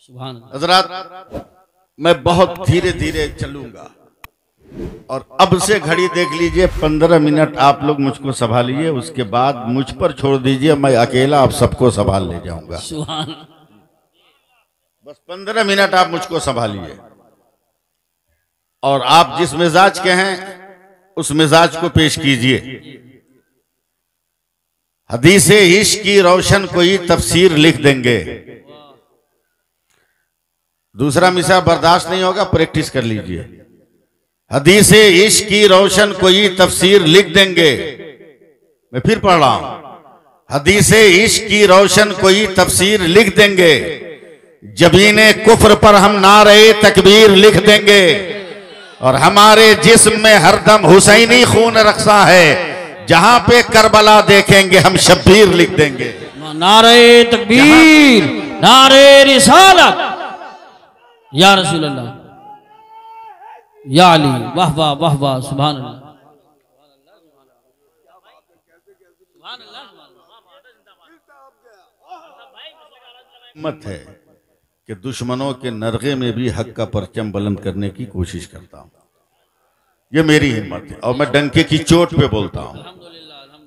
हज़रात, मैं बहुत धीरे धीरे चलूंगा और अब से घड़ी देख लीजिए, 15 मिनट आप लोग मुझको संभालिए, उसके बाद मुझ पर छोड़ दीजिए, मैं अकेला आप सबको संभाल ले जाऊंगा। बस 15 मिनट आप मुझको संभालिए और आप जिस मिजाज के हैं उस मिजाज को पेश कीजिए। हदीसे इश्क की रोशन कोई तफसीर लिख देंगे। दूसरा मिसाल बर्दाश्त नहीं होगा, प्रैक्टिस कर लीजिए। हदीसे इश्क की रोशन कोई तफसीर लिख देंगे। मैं फिर पढ़ रहा हूं, हदीसे इश्क की रोशन कोई तफसीर लिख देंगे। जबीने कुफ्र पर हम नारे तकबीर लिख देंगे और हमारे जिस्म में हरदम हुसैनी खून रक्सा है। जहां पे करबला देखेंगे हम शब्बीर लिख देंगे। नारे तकबीर, नारे रिसालत, या रसूल अल्लाह, या अली, वाह वाह वाह वाह, सुभान अल्लाह। हिम्मत है कि दुश्मनों के नरगे में भी हक का परचम बुलंद करने की कोशिश करता हूं। ये मेरी हिम्मत है और मैं डंके की चोट पे बोलता हूं,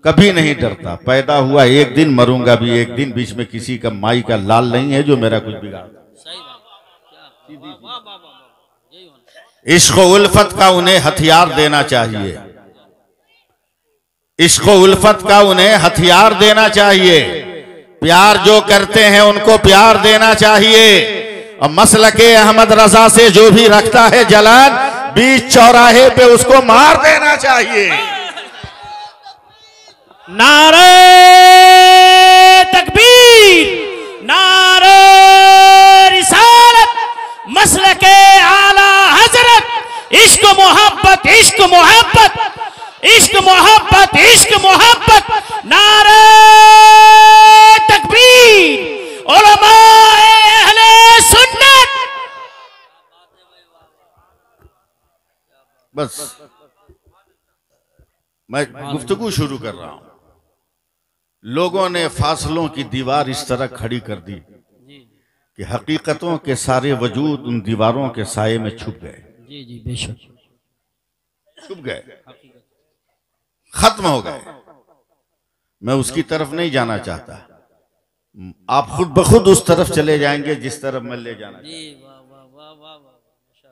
कभी नहीं डरता। पैदा हुआ एक दिन, मरूंगा भी एक दिन। बीच में किसी का माई का लाल नहीं है जो मेरा कुछ बिगाड़। इश्क उल्फत का उन्हें हथियार देना चाहिए, इश्क उल्फत का उन्हें हथियार देना चाहिए। प्यार जो करते हैं उनको प्यार देना चाहिए। और मसलके अहमद रजा से जो भी रखता है जलाल, बीच चौराहे पे उसको मार देना चाहिए। नारे तकबीर, नारे रिसालत, मसलके आला हजरत, इश्क मोहब्बत, इश्क मोहब्बत, इश्क मोहब्बत, इश्क मोहब्बत, नारे तकबीर, उलमाए अहले सुन्नत। बस मैं गुफ्तगू शुरू कर रहा हूं। लोगों ने फासलों की दीवार इस तरह खड़ी कर दी कि हकीकतों के सारे वजूद उन दीवारों के साये में छुप गए। जी जी बेशक, छुप गए, खत्म हो गए। मैं उसकी तरफ नहीं जाना चाहता। आप खुद ब खुद उस तरफ चले जाएंगे जिस तरफ मैं ले जाना चाहता।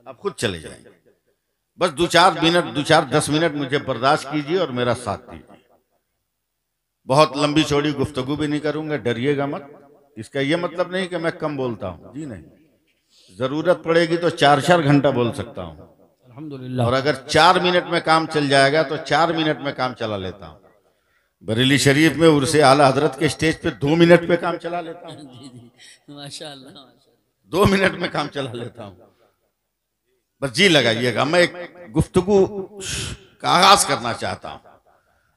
आप खुद चले जाएंगे। बस 2-4 मिनट, 2-4-10 मिनट मुझे बर्दाश्त कीजिए और मेरा साथ दीजिए। बहुत लंबी चौड़ी गुफ्तगू भी नहीं करूंगा, डरिएगा मत। इसका यह मतलब नहीं कि मैं कम बोलता हूं, जी नहीं। जरूरत पड़ेगी तो 4-4 घंटा बोल सकता हूं अल्हम्दुलिल्लाह। और अगर 4 मिनट में काम चल जाएगा तो 4 मिनट में काम चला लेता हूं। बरेली शरीफ में उर्से आला हजरत के स्टेज पे 2 मिनट पे काम चला लेता हूं। माशाअल्लाह, 2 मिनट में काम चला लेता हूं। बस जी लगाइएगा। मैं एक गुफ्तगू का आगाज करना चाहता हूं।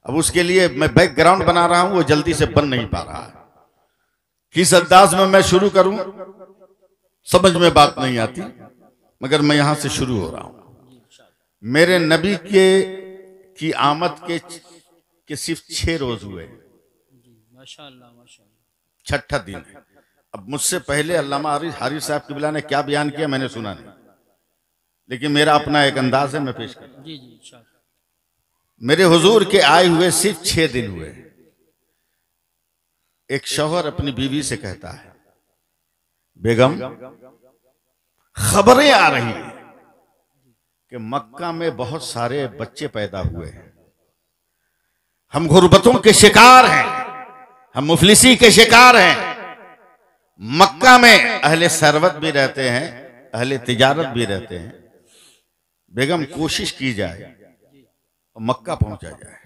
अब उसके लिए मैं बैकग्राउंड बना रहा हूं, वो जल्दी से बन नहीं पा रहा है। किस अंदाज में मैं शुरू करूं समझ में बात नहीं आती, मगर मैं यहां से शुरू हो रहा हूं। मेरे नबी की आमद के सिर्फ 6 रोज हुए। माशाअल्लाह माशाअल्लाह, छठा दिन है। अब मुझसे पहले अल्लामा हारिस साहब किबला ने क्या बयान किया मैंने सुना नहीं, लेकिन मेरा अपना एक अंदाज है, मैं पेश कर। जी जी इंशाअल्लाह। मेरे हुजूर के आए हुए सिर्फ 6 दिन हुए। एक शौहर अपनी बीवी से कहता है, बेगम खबरें आ रही हैं कि मक्का में बहुत सारे बच्चे पैदा हुए हैं। हम गुर्बतों के शिकार हैं, हम मुफलिसी के शिकार हैं। मक्का में अहले सरवत भी रहते हैं, अहले तिजारत भी रहते हैं। बेगम कोशिश की जाए और मक्का पहुंचा जाए।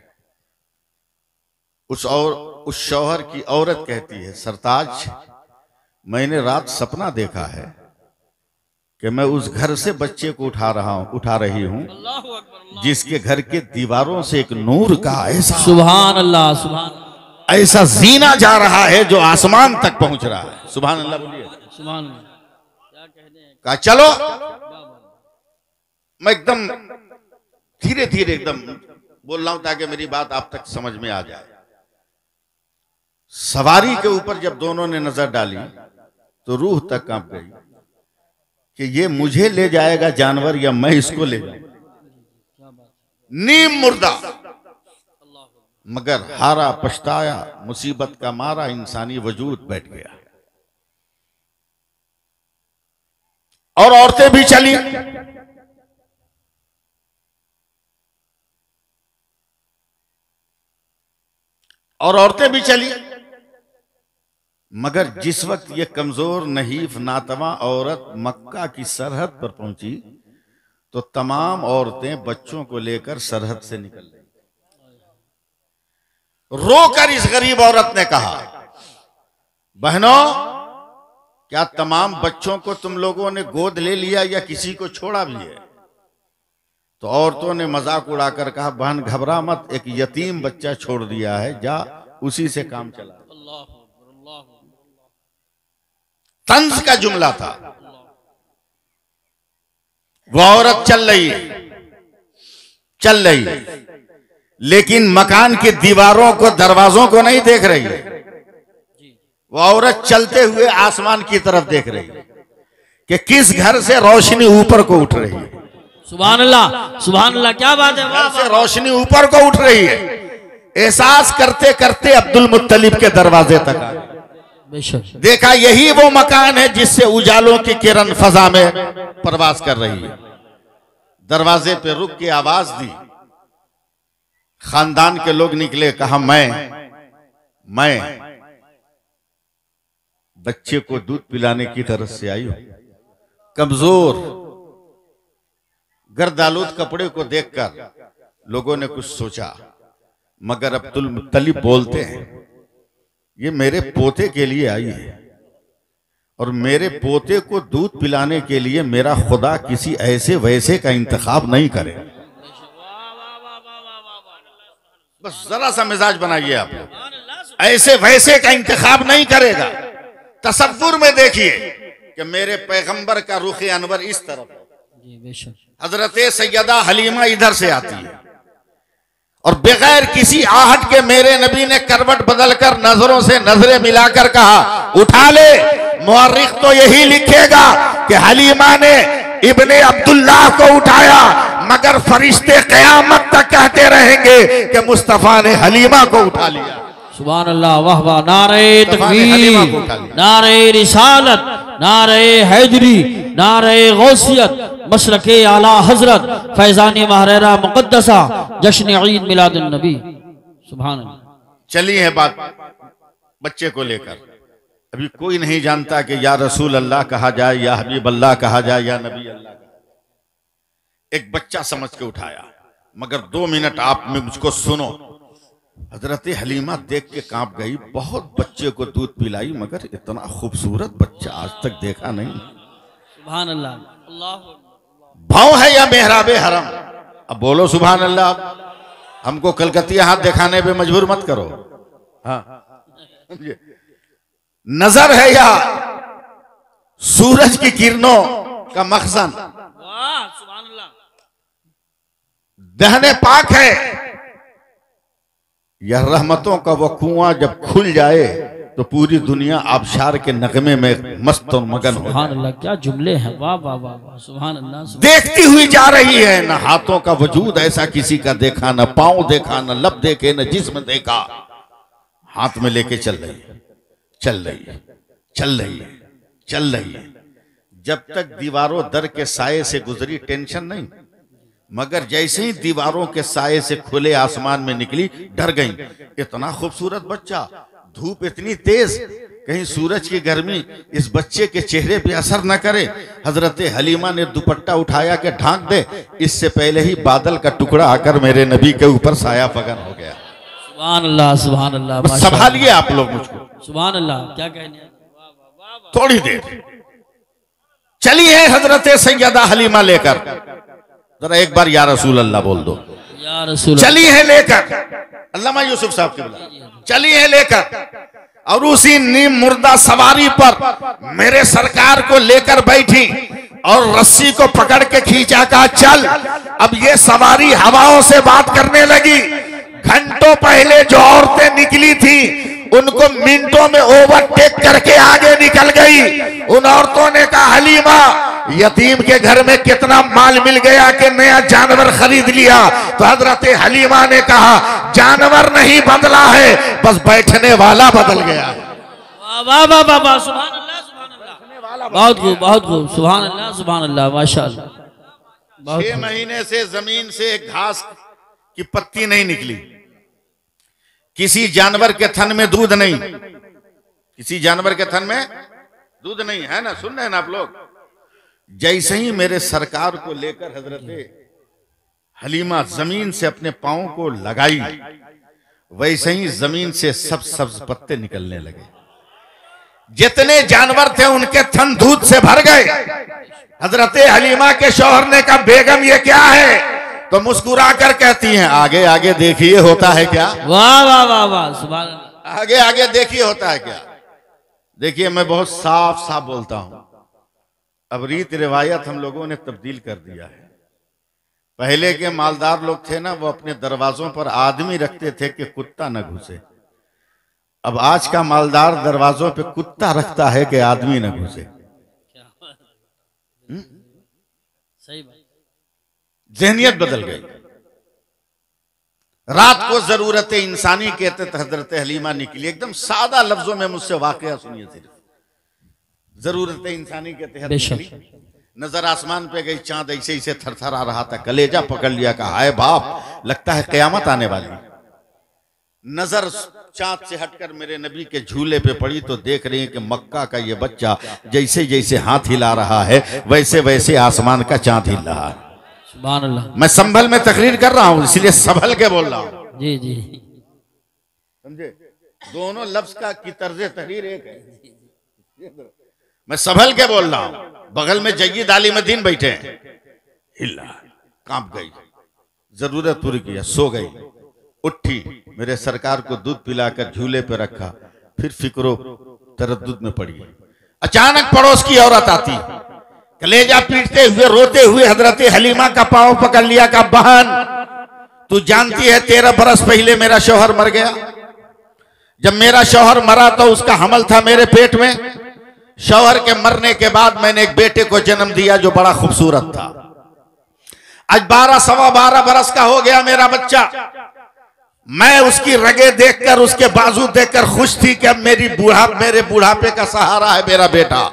उस शौहर की औरत कहती है, सरताज मैंने रात सपना देखा है कि मैं उस घर से बच्चे को उठा रही हूं जिसके घर के दीवारों से एक नूर का ऐसा, सुभान अल्लाह, सुभान, ऐसा जीना जा रहा है जो आसमान तक पहुंच रहा है। सुभान अल्लाह बोलिए। सुभान अल्लाह। क्या कहते हैं, कहा चलो। मैं एकदम धीरे धीरे एकदम बोल रहा हूं ताकि मेरी बात आप तक समझ में आ जाए। सवारी के ऊपर जब दोनों ने नजर डाली तो रूह तक कांप गई कि ये मुझे ले जाएगा जानवर या मैं इसको ले जाऊंगा। नीम मुर्दा, मगर हारा पछताया, मुसीबत का मारा इंसानी वजूद बैठ गया। और औरतें भी चली, और औरतें भी चली, मगर जिस वक्त ये कमजोर नहीफ नातवा औरत मक्का की सरहद पर पहुंची तो तमाम औरतें बच्चों को लेकर सरहद से निकल गई। रोकर इस गरीब औरत ने कहा, बहनों, क्या तमाम बच्चों को तुम लोगों ने गोद ले लिया या किसी को छोड़ा भी है? तो औरतों ने मजाक उड़ाकर कहा, बहन घबरा मत, एक यतीम बच्चा छोड़ दिया है, जा उसी से काम चला। तंज का जुमला था। वो औरत चल रही है, लेकिन मकान की दीवारों को, दरवाजों को नहीं देख रही है। वो औरत चलते हुए आसमान की तरफ देख रही है कि किस घर से रोशनी ऊपर को उठ रही है। सुभान अल्लाह, सुभान अल्लाह, क्या बात है। घर से रोशनी ऊपर को उठ रही है। एहसास करते करते अब्दुल मुत्तलिब के दरवाजे तक आए। देखा यही वो मकान है जिससे उजालों की किरण फजा में प्रवास कर रही है। दरवाजे पे रुक के आवाज दी, खानदान के लोग निकले। कहा, मैं बच्चे को दूध पिलाने की तरफ से आई हूं। कमजोर गर्दालूद कपड़े को देखकर लोगों ने कुछ सोचा, मगर अब्दुल मुत्तलिब बोलते हैं, ये मेरे पोते के लिए आई है और मेरे पोते को दूध पिलाने के लिए मेरा खुदा किसी ऐसे वैसे का इंतखाब नहीं करे। बस जरा सा मिजाज बनाइए आप लोग, ऐसे वैसे का इंतखाब नहीं करेगा। तसव्वुर में देखिए कि मेरे पैगंबर का रुख अनवर इस तरफ है, हजरत सैयदा हलीमा इधर से आती है और बगैर किसी आहट के मेरे नबी ने करवट बदलकर नजरों से नजरें मिलाकर कहा, उठा ले। मुअर्रिख तो यही लिखेगा कि हलीमा ने इब्ने अब्दुल्लाह को उठाया, मगर फरिश्ते क़यामत तक कहते रहेंगे कि मुस्तफा ने हलीमा को उठा लिया। सुभान अल्लाह, वाह वाह, नारे तकबीर, नारे रिसालत, नारे हैदरी, नारे गौसियत, मशरके आला हजरत, फैजानी महरेरा मुकद्दसा, जश्न ईद मिलादुन नबी। सुभान अल्लाह। चली है बात बच्चे को लेकर। अभी कोई नहीं जानता कि या रसूल अल्लाह कहा जाए, या हबीब अल्लाह कहा जाए, या नबी अल्लाह कहा जाए। एक बच्चा समझ के उठाया, मगर 2 मिनट आप में मुझको सुनो। हजरत हलीमा देख के कांप गई। बहुत बच्चे को दूध पिलाई, मगर इतना खूबसूरत बच्चा आज तक देखा नहीं। सुभान अल्लाह, अल्लाह। भाव है या मेहराबे हरम? अब बोलो सुभान अल्लाह। हमको कलकतिया हाथ दिखाने पे मजबूर मत करो। हाँ, नजर है या सूरज की किरणों का मखजन? वाह, सुभान अल्लाह। दहने पाक है यह रहमतों का वो कुआं जब खुल जाए तो पूरी दुनिया आबशार के नगमे में मस्त और मगन हो। सुभान अल्लाह, क्या जुमले हैं। वाह वाह वाह वाह, सुभान अल्लाह। देखती हुई जा रही है, न हाथों का वजूद ऐसा किसी का देखा, न पांव देखा, न लब देखे, न जिस्म देखा। हाथ में लेके चल रही है, चल रही है, चल रही है, चल रही है। जब तक दीवारों दर के साये से गुजरी टेंशन नहीं, मगर जैसे ही दीवारों के साये से खुले आसमान में निकली डर गई। इतना खूबसूरत बच्चा, धूप इतनी तेज, कहीं सूरज की गर्मी इस बच्चे के चेहरे पे असर न करे। हजरत हलीमा ने दुपट्टा उठाया के ढांक दे, इससे पहले ही बादल का टुकड़ा आकर मेरे नबी के ऊपर साया फगन हो गया। सुभान अल्लाह, सुभान अल्लाह। संभालिए आप लोग मुझको। सुभान अल्लाह, क्या कहने। थोड़ी देर चली है हजरत सैयदा हलीमा लेकर। जरा एक बार या रसूल अल्लाह बोल दो। या रसूल। चली है लेकर, अल्लामा यूसुफ साहब के बुला, चली है लेकर, और उसी नीम मुर्दा सवारी पर मेरे सरकार को लेकर बैठी और रस्सी को पकड़ के खींचा, कहा चल। अब ये सवारी हवाओं से बात करने लगी। घंटों पहले जो औरतें निकली थी उनको मिनटों में ओवरटेक करके आगे निकल गई। उन औरतों ने कहा, हलीमा, यतीम के घर में कितना माल मिल गया कि नया जानवर खरीद लिया। तो हजरत हलीमा ने कहा, जानवर नहीं बदला है, बस बैठने वाला बदल गया। वाह वाह वाह वाह, सुभान अल्लाह, सुभान अल्लाह, बहुत खूब, बहुत खूब, सुभान अल्लाह, सुभान अल्लाह, माशाअल्लाह। 6 महीने से जमीन से एक घास की पत्ती नहीं निकली, किसी जानवर के थन में दूध नहीं, किसी जानवर के थन में दूध नहीं है ना। सुन रहे हैं ना आप लोग। जैसे ही मेरे सरकार को लेकर हजरत हलीमा जमीन से अपने पांव को लगाई, वैसे ही जमीन से सब सब्ज पत्ते निकलने लगे। जितने जानवर थे उनके थन दूध से भर गए। हजरत हलीमा के शौहर ने कहा, बेगम ये क्या है? तो मुस्कुरा कर कहती हैं, आगे आगे देखिए होता है क्या। वाह वाह वाह वाह, सुभान अल्लाह। आगे आगे देखिए होता है क्या। देखिए मैं बहुत साफ साफ बोलता हूं, अब रीत रिवायत हम लोगों ने तब्दील कर दिया है। पहले के मालदार लोग थे ना, वो अपने दरवाजों पर आदमी रखते थे कि कुत्ता न घुसे। अब आज का मालदार दरवाजों पे कुत्ता रखता है कि आदमी न घुसे। सही बात, ज़हनियत बदल गई। रात को जरूरत इंसानी कहते थे, हजरत हलीमा निकली। एकदम सादा लफ्जों में मुझसे वाकया सुनिए, सिर्फ जरूरत इंसानी के तहत निकली। नजर आसमान पे गई, चांद ऐसे ऐसे थरथर आ रहा था, कलेजा पकड़ लिया, कहा हाय बाप, लगता है कयामत आने वाली। नजर चांद से हटकर मेरे नबी के झूले पे पड़ी तो देख रही है कि मक्का का ये बच्चा जैसे जैसे हाथ हिला रहा है, वैसे वैसे आसमान का चांद हिल रहा है। सुभान अल्लाह। मैं संभल में तकरीर कर रहा हूं, इसलिए संभल के बोल रहा हूं। जी जी, समझे, दोनों लफ्ज का की तर्ज तहरीर एक है। मैं संभल के बोल रहा हूं। बगल में जय्यद आलिमुद्दीन बैठे हैं, हिला, कांप गई, जरूरत पूरी किया, सो गई, उठी, मेरे सरकार को दूध पिलाकर झूले पे रखा, फिर फिक्रो तरद्दुद में पड़ी। अचानक पड़ोस की औरत आती, कलेजा पीटते हुए रोते हुए हजरत हलीमा का पांव पकड़ लिया, का बहन तू जानती है 13 बरस पहले मेरा शौहर मर गया। जब मेरा शौहर मरा तो उसका हमल था मेरे पेट में। शौहर के मरने के बाद मैंने एक बेटे को जन्म दिया जो बड़ा खूबसूरत था। आज 12 सवा 12 बरस का हो गया मेरा बच्चा। मैं उसकी रगे देखकर, उसके बाजू देखकर खुश थी कि अब मेरे बुढ़ापे का सहारा है मेरा बेटा।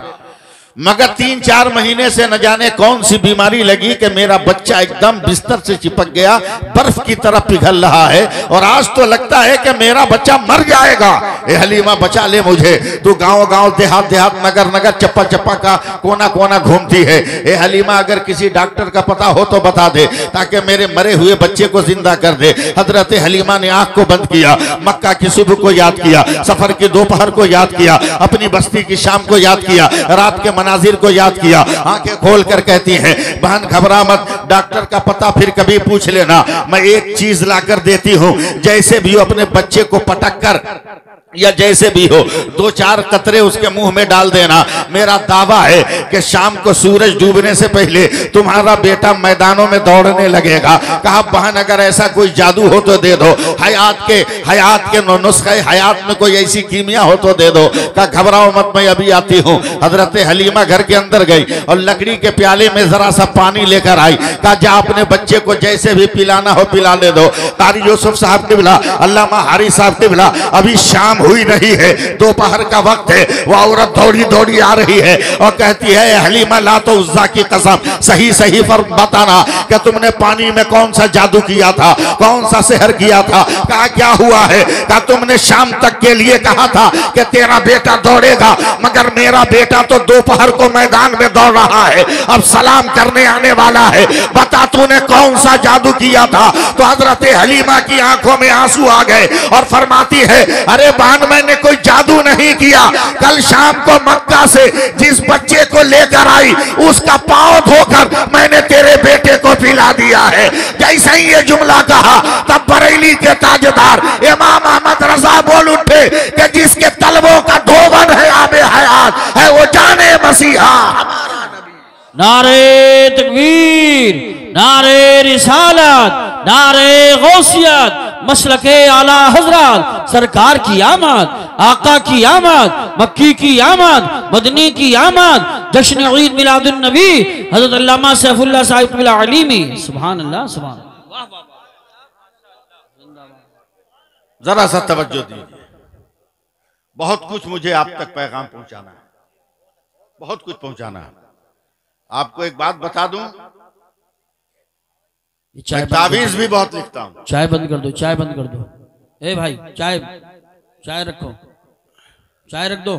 मगर 3-4 महीने से न जाने कौन सी बीमारी लगी कि मेरा बच्चा एकदम बिस्तर से चिपक गया, बर्फ की तरह पिघल रहा है, और आज तो लगता है कि मेरा बच्चा मर जाएगा। ए हलीमा बचा ले मुझे। तू गांव गांव, देहात देहात, नगर नगर, चप्पा चप्पा का कोना कोना घूमती है। ए हलीमा अगर किसी डॉक्टर का पता हो तो बता दे, ताकि मेरे मरे हुए बच्चे को जिंदा कर दे। हजरत हलीमा ने आंख को बंद किया, मक्का की सुबह को याद किया, सफर की दोपहर को याद किया, अपनी बस्ती की शाम को याद किया, रात के मनाजिर को याद किया। आंखें खोल कर कहती हैं, बहन घबरा मत, डॉक्टर का पता फिर कभी पूछ लेना, मैं एक चीज लाकर देती हूं, जैसे भी हो अपने बच्चे को पटक कर या जैसे भी हो 2-4 कतरे उसके मुंह में डाल देना। मेरा दावा है कि शाम को सूरज डूबने से पहले तुम्हारा बेटा मैदानों में दौड़ने लगेगा। कहा बहन अगर ऐसा कोई जादू हो तो दे दो, हयात के नुस्खे हयात में कोई ऐसी कीमिया हो तो दे दो। कहा घबराओ मत, मैं अभी आती हूँ। हजरत हलीमा घर के अंदर गई और लकड़ी के प्याले में जरा सा पानी लेकर आई। कहा जा अपने बच्चे को जैसे भी पिलाना हो पिला ले दो। कारी यूसुफ साहब ने बोला, अल्लामा हारी साहब ने बोला, अभी शाम हुई नहीं है, दोपहर का वक्त है। वो औरत दौड़ी दौड़ी आ रही है और कहती है, हलीमा ला तो उज़्ज़ा की कसम, सही सही बताना कि तुमने पानी में कौन सा जादू किया था, कौन सा सेहर किया था। कहा क्या हुआ है? कहा तुमने शाम तक के लिए कहा था कि तेरा बेटा दौड़ेगा, मगर मेरा बेटा तो दोपहर को मैदान में दौड़ रहा है, अब सलाम करने आने वाला है, बता तूने कौन सा जादू किया था। तो हजरत हलीमा की आंखों में आंसू आ गए और फरमाती है, अरे बहन मैंने कोई जादू नहीं किया, कल शाम को मक्का से जिस बच्चे को लेकर आई उसका पांव धोकर मैंने तेरे बेटे को पिला दिया है। जैसे ही ये जुमला कहा तब बरेली के ताजदार इमाम अहमद रजा बोल उठे कि जिसके तलबों का धोबन है आबे हयात है वो जाने मसीहा। नारे तकबीर, नारे रिसालत, नारे गौसियत, मसलके आला हजरत, सरकार की आमद, आका की आमद, मक्की की आमद, मदनी की आमद, जश्न ईद मिलादुन नबी हजरत अल्लामा सैफुल्लाह साहिब क़िबला अलीमी। सुभान अल्लाह, सुभान अल्लाह। जरा सा तवज्जो दीजिए, बहुत कुछ मुझे आप तक पैगाम पहुंचाना है, बहुत कुछ पहुंचाना है। आपको एक बात बता दूं, मैं तावीज भी बहुत लिखता हूं। चाय बंद कर दो, चाय बंद कर दो। ए भाई, चाय चाय रखो, चाय रख दो।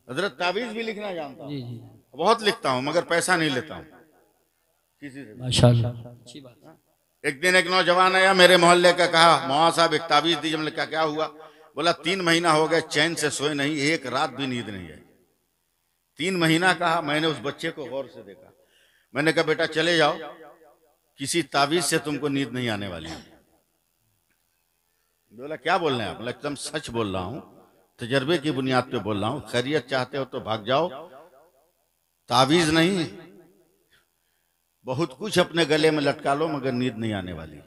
हजरत तावीज भी लिखना जानता हूं, जी जी, बहुत लिखता हूं, मगर पैसा नहीं लेता हूं किसी से। माशाअल्लाह, अच्छी बात। एक दिन एक नौजवान आया मेरे मोहल्ले का, कहा मौलाना साहब एक तावीज दीजिए। मैंने कहा क्या हुआ? बोला 3 महीना हो गए चैन से सोए नहीं, एक रात भी नींद नहीं आई। 3 महीना कहा। मैंने उस बच्चे को गौर से देखा, मैंने कहा बेटा चले जाओ, किसी तावीज से तुमको नींद नहीं आने वाली। बोला क्या बोल रहे हैं आप? एकदम सच बोल रहा हूं, तजर्बे की बुनियाद पे बोल रहा हूं। खैरियत चाहते हो तो भाग जाओ, तावीज नहीं, बहुत कुछ अपने गले में लटका लो, मगर नींद नहीं आने वाली।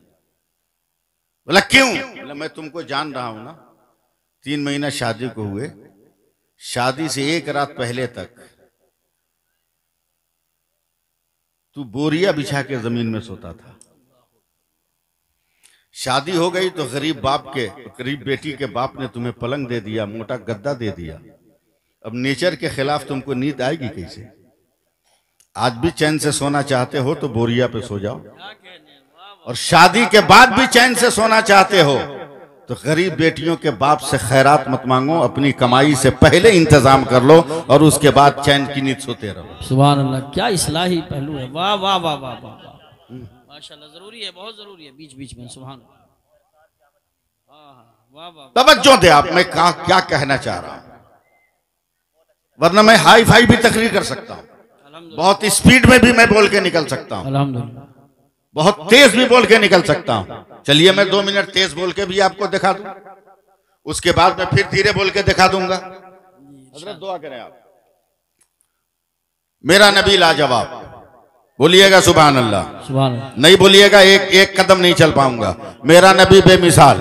बोला क्यों? बोला मैं तुमको जान रहा हूं ना, 3 महीना शादी को हुए, शादी से एक रात पहले तक तू बोरिया बिछा के जमीन में सोता था। शादी हो गई तो गरीब बाप के, गरीब बेटी के बाप ने तुम्हें पलंग दे दिया, मोटा गद्दा दे दिया। अब नेचर के खिलाफ तुमको नींद आएगी कैसे? आज भी चैन से सोना चाहते हो तो बोरिया पे सो जाओ, और शादी के बाद भी चैन से सोना चाहते हो तो गरीब बेटियों के बाप से खैरात मत मांगो, अपनी कमाई से पहले इंतजाम कर लो और उसके बाद चैन की नींद सोते रहो। सुभान अल्लाह, क्या इस्लाही पहलू है। वाह वाह वाह वाह वाह, माशाअल्लाह, जरूरी है, बहुत जरूरी है बीच बीच में। सुभान अल्लाह, वाह वाह। तवज्जो दे आप, मैं क्या कहना चाह रहा हूं, वरना मैं हाई फाई भी तकरीर कर सकता हूं, बहुत स्पीड में भी मैं बोल के निकल सकता हूं, अल्हम्दुलिल्लाह, बहुत तेज भी बोल के निकल सकता हूं। चलिए मैं 2 मिनट तेज बोल के भी आपको दिखा दूं, उसके बाद मैं फिर धीरे बोल के दिखा दूंगा। हज़रत दुआ करें आप। मेरा नबी लाजवाब, बोलिएगा सुभान अल्लाह। सुभान अल्लाह, नहीं बोलिएगा एक कदम नहीं चल पाऊंगा। मेरा नबी बेमिसाल,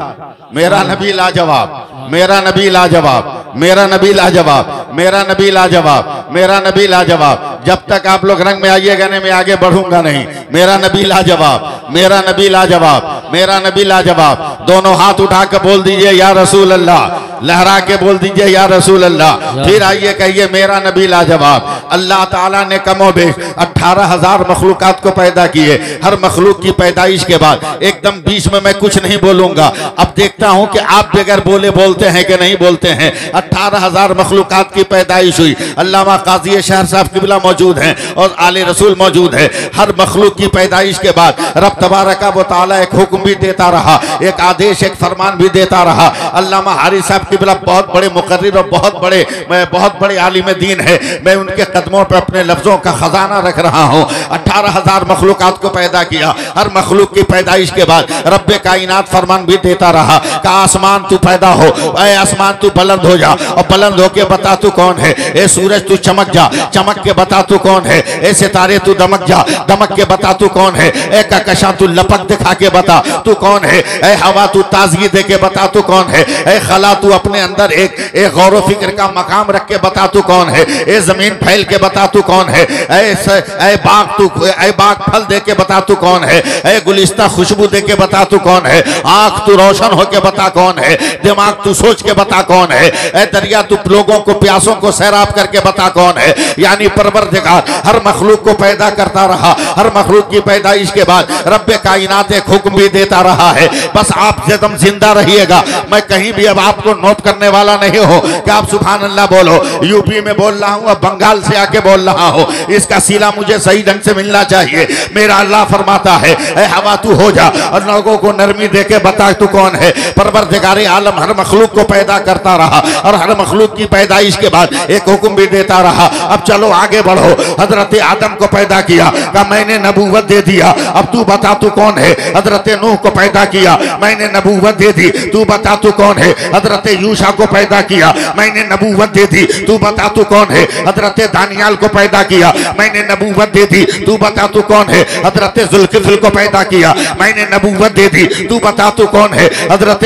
मेरा नबी लाजवाब, मेरा नबी लाजवाब, मेरा नबी लाजवाब, मेरा नबी लाजवाब, मेरा नबी लाजवाब। जब तक आप लोग रंग में आइएगा नहीं, मैं आगे बढ़ूंगा नहीं। मेरा नबी लाजवाब, मेरा नबी लाजवाब, मेरा नबी लाजवाब। दोनों हाथ उठा के बोल दीजिए या रसूल अल्लाह, लहरा के बोल दीजिए या रसूल अल्लाह। फिर आइए कहिए मेरा नबी लाजवाब। अल्लाह ताला ने कमोबेश 18,000 मखलूकात को पैदा किए। हर मखलूक की पैदाइश के बाद एकदम बीच में मैं कुछ नहीं बोलूंगा। अब देखता हूं कि आप बगैर बोले बोलते हैं कि नहीं बोलते हैं। 18,000 मखलूकात की पैदाइश हुई। अल्लामा काजी शहर साहब किबला मौजूद हैं और आले रसूल मौजूद है। हर मखलूक की पैदाइश के बाद रब तबारक व तआला एक हुक्म भी देता रहा, एक आदेश, एक फरमान भी देता रहा। अल्लामा हारिस साहब किबला बहुत बड़े मुकर्रिर और बहुत बड़े आलिम दीन है। मैं उनके कदमों पर अपने लफ्जों का खजाना रख रहा हूँ। 18,000 मखलूकात को पैदा किया। हर मखलूक की पैदाइश के बाद रब्बे कायनात फरमान भी देता रहा कि आसमान तू पैदा हो, ऐ आसमान तू बुलंद हो जा, और बुलंद होके बता तू कौन है। ए सूरज तू चमक जा, चमक के बता तू कौन है। ए सितारे तू दमक जा, दमक के बता तू कौन है। ए कहकशां तू लपक दिखा के बता तू कौन है। ए हवा तू ताजगी दे के बता तू कौन है। ए खला तू अपने अंदर एक गौर व फिक्र का मकाम रख के बता तू कौन है। ए जमीन फैल के बता तू कौन है। ए बाग फल दे के बता तू कौन है। ए गुलिस्ता खुशबू दे के बता तू कौन है। आंख तू रोशन होके बता कौन है। दिमाग तू सोच के बता कौन है। ए दरिया तू लोगों को प्यासों को सैराब करके बता कौन है। यानी परवरदिगार हर मखलूक को पैदा करता रहा। हर मखलूक की पैदाइश के बाद रब्बे कायनात एक हुक्म भी देता रहा है। बस आप एकदम जिंदा रहिएगा। मैं कहीं भी अब आपको नोट करने वाला नहीं हो कि आप सुभान अल्लाह बोलो। यूपी में बोल रहा हूँ, अब बंगाल से आके बोल रहा हूँ। इसका सीला मुझे सही ढंग से मिलना चाहिए। मेरा अल्लाह फरमाता है ए हवा तू हो जा और लोगों को नरमी दे के बता तू कौन है। परवरदिगारे आलम हर मखलूक को पैदा करता रहा और हर मखलूक की पैदाइश के बाद एक हुक्म भी देता रहा। अब चलो आगे बढ़ो। हजरत आदम को पैदा किया, कहा मैंने नबूवत दे दिया, अब तू बता तू कौन है। हजरत नूह को पैदा किया, मैंने नबूवत दे दी, तू बता तू कौन है। हजरत यूशा को पैदा किया, मैंने नबूवत दे दी, तू बता तू कौन है। हजरत दानियाल को पैदा किया, मैंने नबूवत दे दी, तू बता तू कौन है? हजरत जुल्किफ्ल को पैदा किया, मैंने नबूवत दे दी, तू बता तू कौन है? हजरत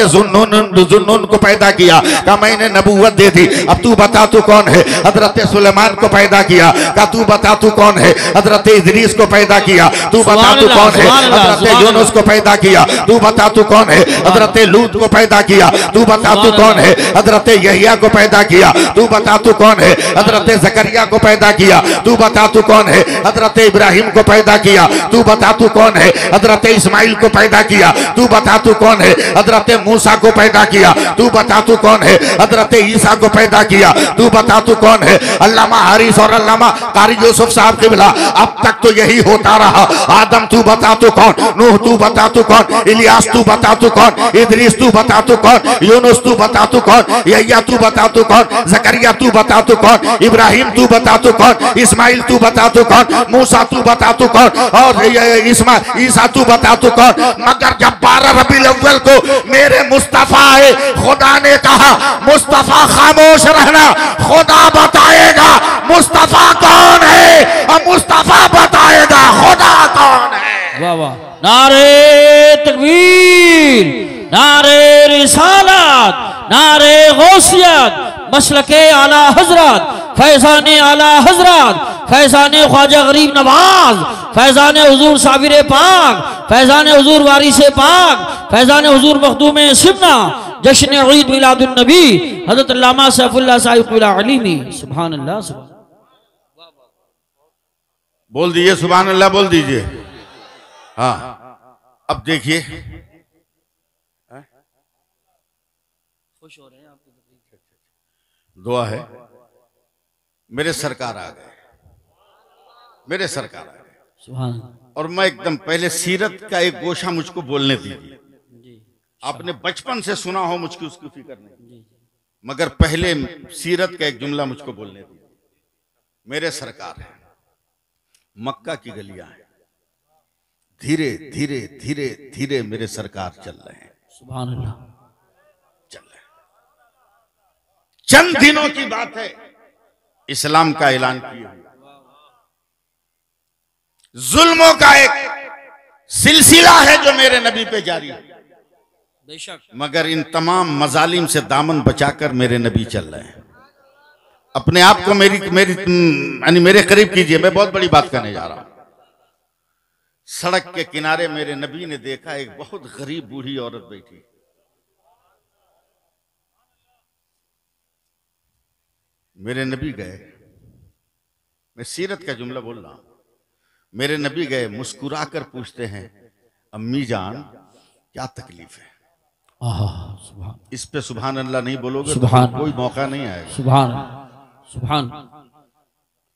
जुन्नून को पैदा किया, कहा मैंने नबूवत दे दी, अब तू बता तू कौन है? हजरत सुलेमान को पैदा किया, कहा तू बता तू कौन है? हजरत इदरीस को पैदा किया, तू बता तू कौन है? हजरत यूनुस को पैदा किया, तू बता तू कौन है? हजरत लूत को पैदा किया, तू बता तू कौन है? हजरत यहिया को पैदा किया, तू बता तू कौन है? हजरत जकरिया को पैदा किया, तू बता तू कौन है? हजरत इब्राहिम को पैदा किया, तू बता तू कौन है? हजरत इस्माइल को पैदा किया, तू बता तू कौन है? हजरत मूसा को पैदा किया, तू बता तू कौन है? हजरत ईसा को पैदा किया, तू बता तू कौन है? अल्लामा हारिस और अल्लामा कारी यूसुफ साहब क़िबला, अब तक तो यही होता रहा। आदम तू बता तू कौन? नूह तू बता तू कौन? इलियास तू बता तू कौन? इदरीस तू बता तू कौन? यूनुस तू बता तू कौन? यहिया तू बता तू कौन? जकरिया तू बता तू कौन? इब्राहिम तू बता तू कौन? इस्माइल तू बता तू कौन? मूसा तू बता तू कौन? और ईसा तू बता तू कौन? मगर जब 12 रबीउल अव्वल को मेरे मुस्तफा है, खुदा ने कहा मुस्तफा खामोश रहना, खुदा बताएगा मुस्तफा कौन है और मुस्तफा बताएगा खुदा कौन है। वाह वाह, नारे तकबीर, नारे रिसालत, नारे गौसियत, मसलके आला हजरत, फैजान आला हजरत, फैजान ख्वाजा गरीब नवाज, फैजान हुजूर साबिर पाक, फैजान हुजूर वारिस पाक, फैजान हुजूर मखदूम सिमना, जश्न ईद मिलादुन नबी हजरत अल्लामा सैफुल्लाह साहिब क़िबला अलीमी। सुभान अल्लाह, सुभान। बोल दीजिए सुभान अल्लाह, बोल दीजिए। हाँ, अब देखिए खुश हो रहे हैं आपकी दुआ है। मेरे सरकार आ गए, मेरे सरकार आ गए, सुभान। और मैं एकदम पहले सीरत का एक गोशा मुझको बोलने दीजिए। आपने बचपन से सुना हो मुझकी उसकी फिक्र नहीं, मगर पहले सीरत का एक जुमला मुझको बोलने दीजिए। मेरे सरकार है, मक्का की गलियां हैं, धीरे धीरे धीरे धीरे मेरे सरकार चल रहे हैं। सुभान अल्लाह, चल रहे हैं। चंद दिनों की बात है, इस्लाम का ऐलान किए हुए जुल्मों का एक सिलसिला है जो मेरे नबी पे जारी है, बेशक। मगर इन तमाम मजालिम से दामन बचाकर मेरे नबी चल रहे हैं। अपने आप को मेरे करीब कीजिए, मैं बहुत बड़ी बात करने जा रहा हूं। सड़क के किनारे मेरे नबी ने देखा एक बहुत गरीब बूढ़ी औरत बैठी। मेरे नबी गए, मैं सीरत का जुमला बोल रहा हूं। मेरे नबी गए, मुस्कुराकर पूछते हैं, अम्मी जान क्या तकलीफ है? सुभान। इस पे सुभान अल्लाह नहीं बोलोगे सुभान, तो कोई मौका नहीं आएगा। सुभान सुभान।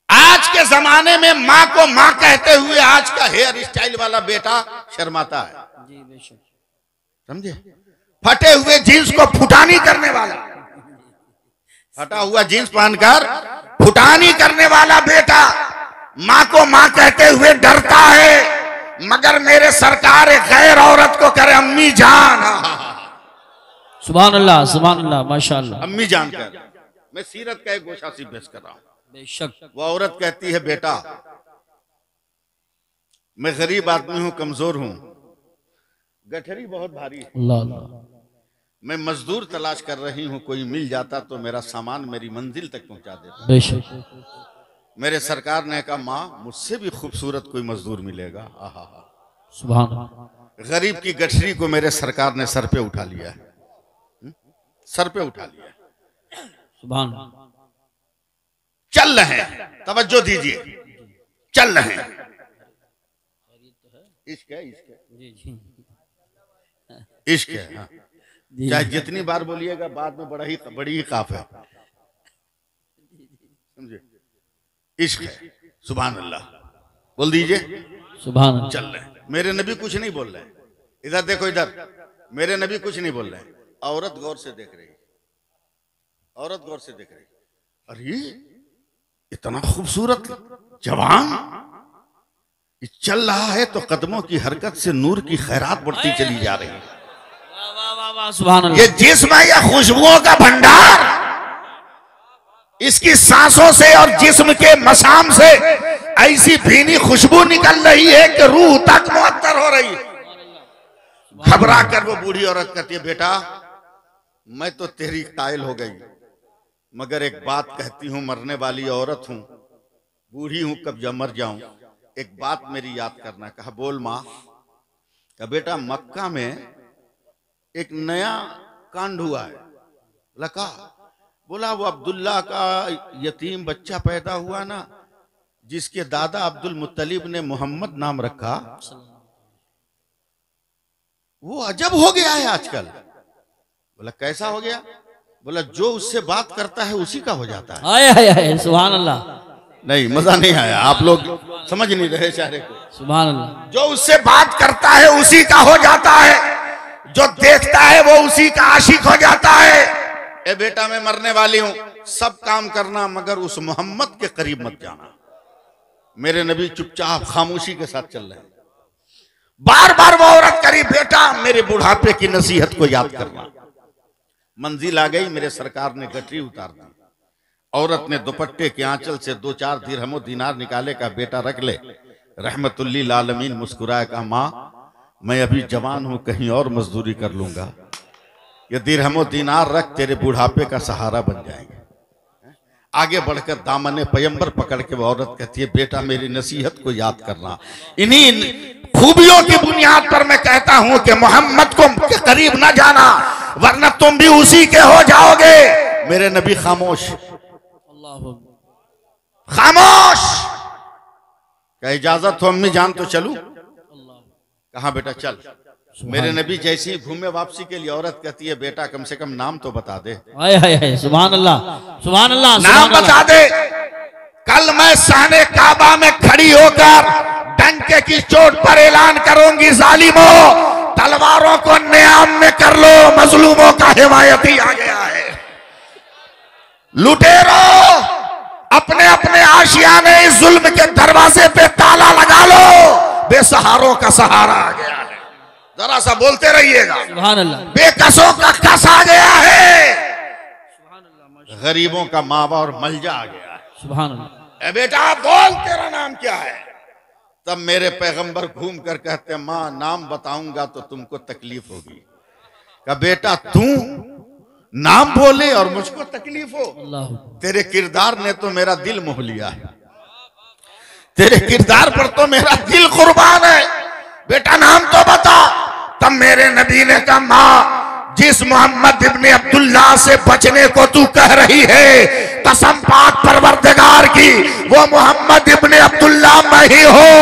आज के जमाने में माँ को माँ कहते हुए आज का हेयर स्टाइल वाला बेटा शर्माता है, जी बेशक, समझे? फटे हुए जींस को फुटानी करने वाला, फटा हुआ जींस पहनकर फुटानी करने वाला बेटा माँ को माँ कहते हुए डरता है, मगर मेरे सरकार एक गैर औरत को करे अम्मी जान। सुभान अल्लाह, सुभान अल्लाह, माशाअल्लाह। अम्मी जान कर, मैं सीरत का एक गोशा सी पेश कर रहा हूं। बेशक। वो औरत कहती है, बेटा मैं गरीब आदमी हूं, कमजोर हूं, गठरी बहुत भारी है, अल्लाह अल्लाह, मैं मजदूर तलाश कर रही हूं, कोई मिल जाता तो मेरा सामान मेरी मंजिल तक पहुंचा देता। बेशक। मेरे सरकार ने कहा, माँ मुझसे भी खूबसूरत कोई मजदूर मिलेगा। आहा, सुभान। गरीब की गठरी को मेरे सरकार ने सर पे उठा लिया है, सर पे उठा लिया, सुभान। चल रहे हैं, तवज्जो दीजिए, चल रहे हैं। इश्क है, इश्क है, इश्क है। हाँ। चाहे जितनी बार बोलिएगा बाद में बड़ी ही काफ है, समझे? इश्क है, सुभान अल्लाह, बोल दीजिए सुभान। चल रहे हैं। मेरे नबी कुछ नहीं बोल रहे, इधर देखो, इधर मेरे नबी कुछ नहीं बोल रहे। औरत गौर से देख रही, औरत गौर से देख रही, अरे इतना खूबसूरत जवान ये चल रहा है तो कदमों की हरकत से नूर की खैरात बढ़ती चली जा रही है। सुभान अल्लाह। ये जिस्म है या खुशबुओं का भंडार? इसकी सांसों से और जिस्म के मसाम से ऐसी भीनी खुशबू निकल रही है कि रूह तक मुअत्तर हो रही है। घबरा कर वो बूढ़ी औरत कहती है, बेटा मैं तो तेरी कायल हो गई, मगर एक बात कहती हूं, मरने वाली औरत हूं, बूढ़ी हूं, कब जब मर जाऊं, एक बात मेरी याद करना। कहा बोल माँ। कहा बेटा मक्का में एक नया कांड हुआ है। लका बोला वो अब्दुल्ला का यतीम बच्चा पैदा हुआ ना, जिसके दादा अब्दुल मुत्तलिब ने मोहम्मद नाम रखा, वो अजब हो गया है आजकल। बोला कैसा हो गया? बोला जो उससे बात करता है उसी का हो जाता है। आए सुभान अल्लाह। नहीं मजा नहीं आया, आप लोग समझ नहीं रहे चारे को। सुभान अल्लाह। जो उससे बात करता है उसी का हो जाता है, जो देखता है वो उसी का आशिक हो जाता है। ए बेटा मैं मरने वाली हूं, सब काम करना मगर उस मोहम्मद के करीब मत जाना। मेरे नबी चुपचाप खामोशी के साथ चल रहे हैं। बार बार वो औरत करी, बेटा मेरे बुढ़ापे की नसीहत को याद करना। मंजिल आ गई, मेरे सरकार ने गठरी उतार दी। औरत ने दुपट्टे के आंचल से 2-4 दिरहम दिनार निकाले, का बेटा रख ले। रहमतुल्लिल आलमीन मुस्कुराया, कहा माँ मैं अभी जवान हूं, कहीं और मजदूरी कर लूंगा, ये दिरहम दिनार रख, तेरे बुढ़ापे का सहारा बन जाएंगे। आगे बढ़कर दामने पैगंबर पकड़ के वो औरत कहती है, बेटा मेरी नसीहत को याद करना। इन्हीं खूबियों की बुनियाद पर मैं कहता हूं कि मोहम्मद को के करीब ना जाना, वरना तुम भी उसी के हो जाओगे। मेरे नबी खामोश, खामोश। क्या इजाजत हो अम्मी जान तो चलूं? कहा बेटा चल। मेरे नबी जैसे ही घूमे वापसी के लिए, औरत कहती है बेटा कम से कम नाम तो बता दे। सुभान अल्लाह, सुभान अल्लाह, नाम बता दे। कल मैं साने काबा में खड़ी होकर डंके की चोट पर ऐलान करूंगी, जालिमों तलवारों को नियाम में कर लो, मजलूमों का हिमायती आ गया है। लुटेरो अपने अपने आशियाने इस जुल्म के दरवाजे पे ताला लगा लो, बेसहारों का सहारा आ गया है। जरा सा बोलते रहिएगा, सुभान अल्लाह। बेकसों का कस आ गया है, गरीबों का मावा और मलजा आ गया है। सुभान अल्लाह। ए बेटा बोल तेरा नाम क्या है? तब मेरे पैगंबर घूम कर कहते, माँ नाम बताऊंगा तो तुमको तकलीफ होगी। कहा बेटा तू नाम बोले और मुझको तकलीफ हो? तेरे किरदार ने तो मेरा दिल मोह लिया है, तेरे किरदार पर तो मेरा दिल कुर्बान है। बेटा नाम तो बता। तब मेरे नबी ने कहा, माँ जिस मोहम्मद इब्ने अब्दुल्ला से बचने को तू कह रही है, कसम पाक परवरदिगार की, वो मोहम्मद इब्ने अब्दुल्ला मैं ही हूँ।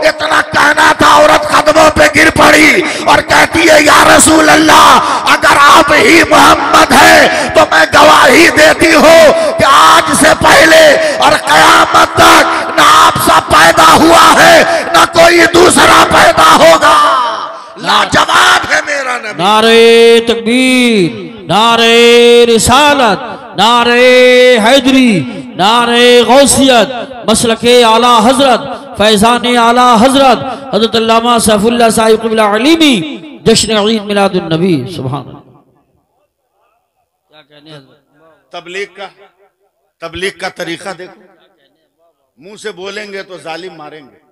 इतना कहना था, औरत कदमों पे गिर पड़ी और कहती है, या रसूल अल्लाह अगर आप ही मोहम्मद है तो मैं गवाही देती हूँ कि आज से पहले और कयामत तक ना आपसा पैदा हुआ है ना कोई दूसरा पैदा होगा। लाजवाब है मेरा नबी। नारे तकबीर, नारे रिसालत, नारे हैदरी, नारे गौसियत, मसलके आला हजरत, फैजान आला हजरत हजरत अल्लामा सैफुल्लाह साहिब क़िबला अलीमी, जश्न ईद मिलादुन नबी। सुभान अल्लाह। क्या कहने हैं? तबलीग का तरीका देखो, मुंह से बोलेंगे तो जालिम मारेंगे।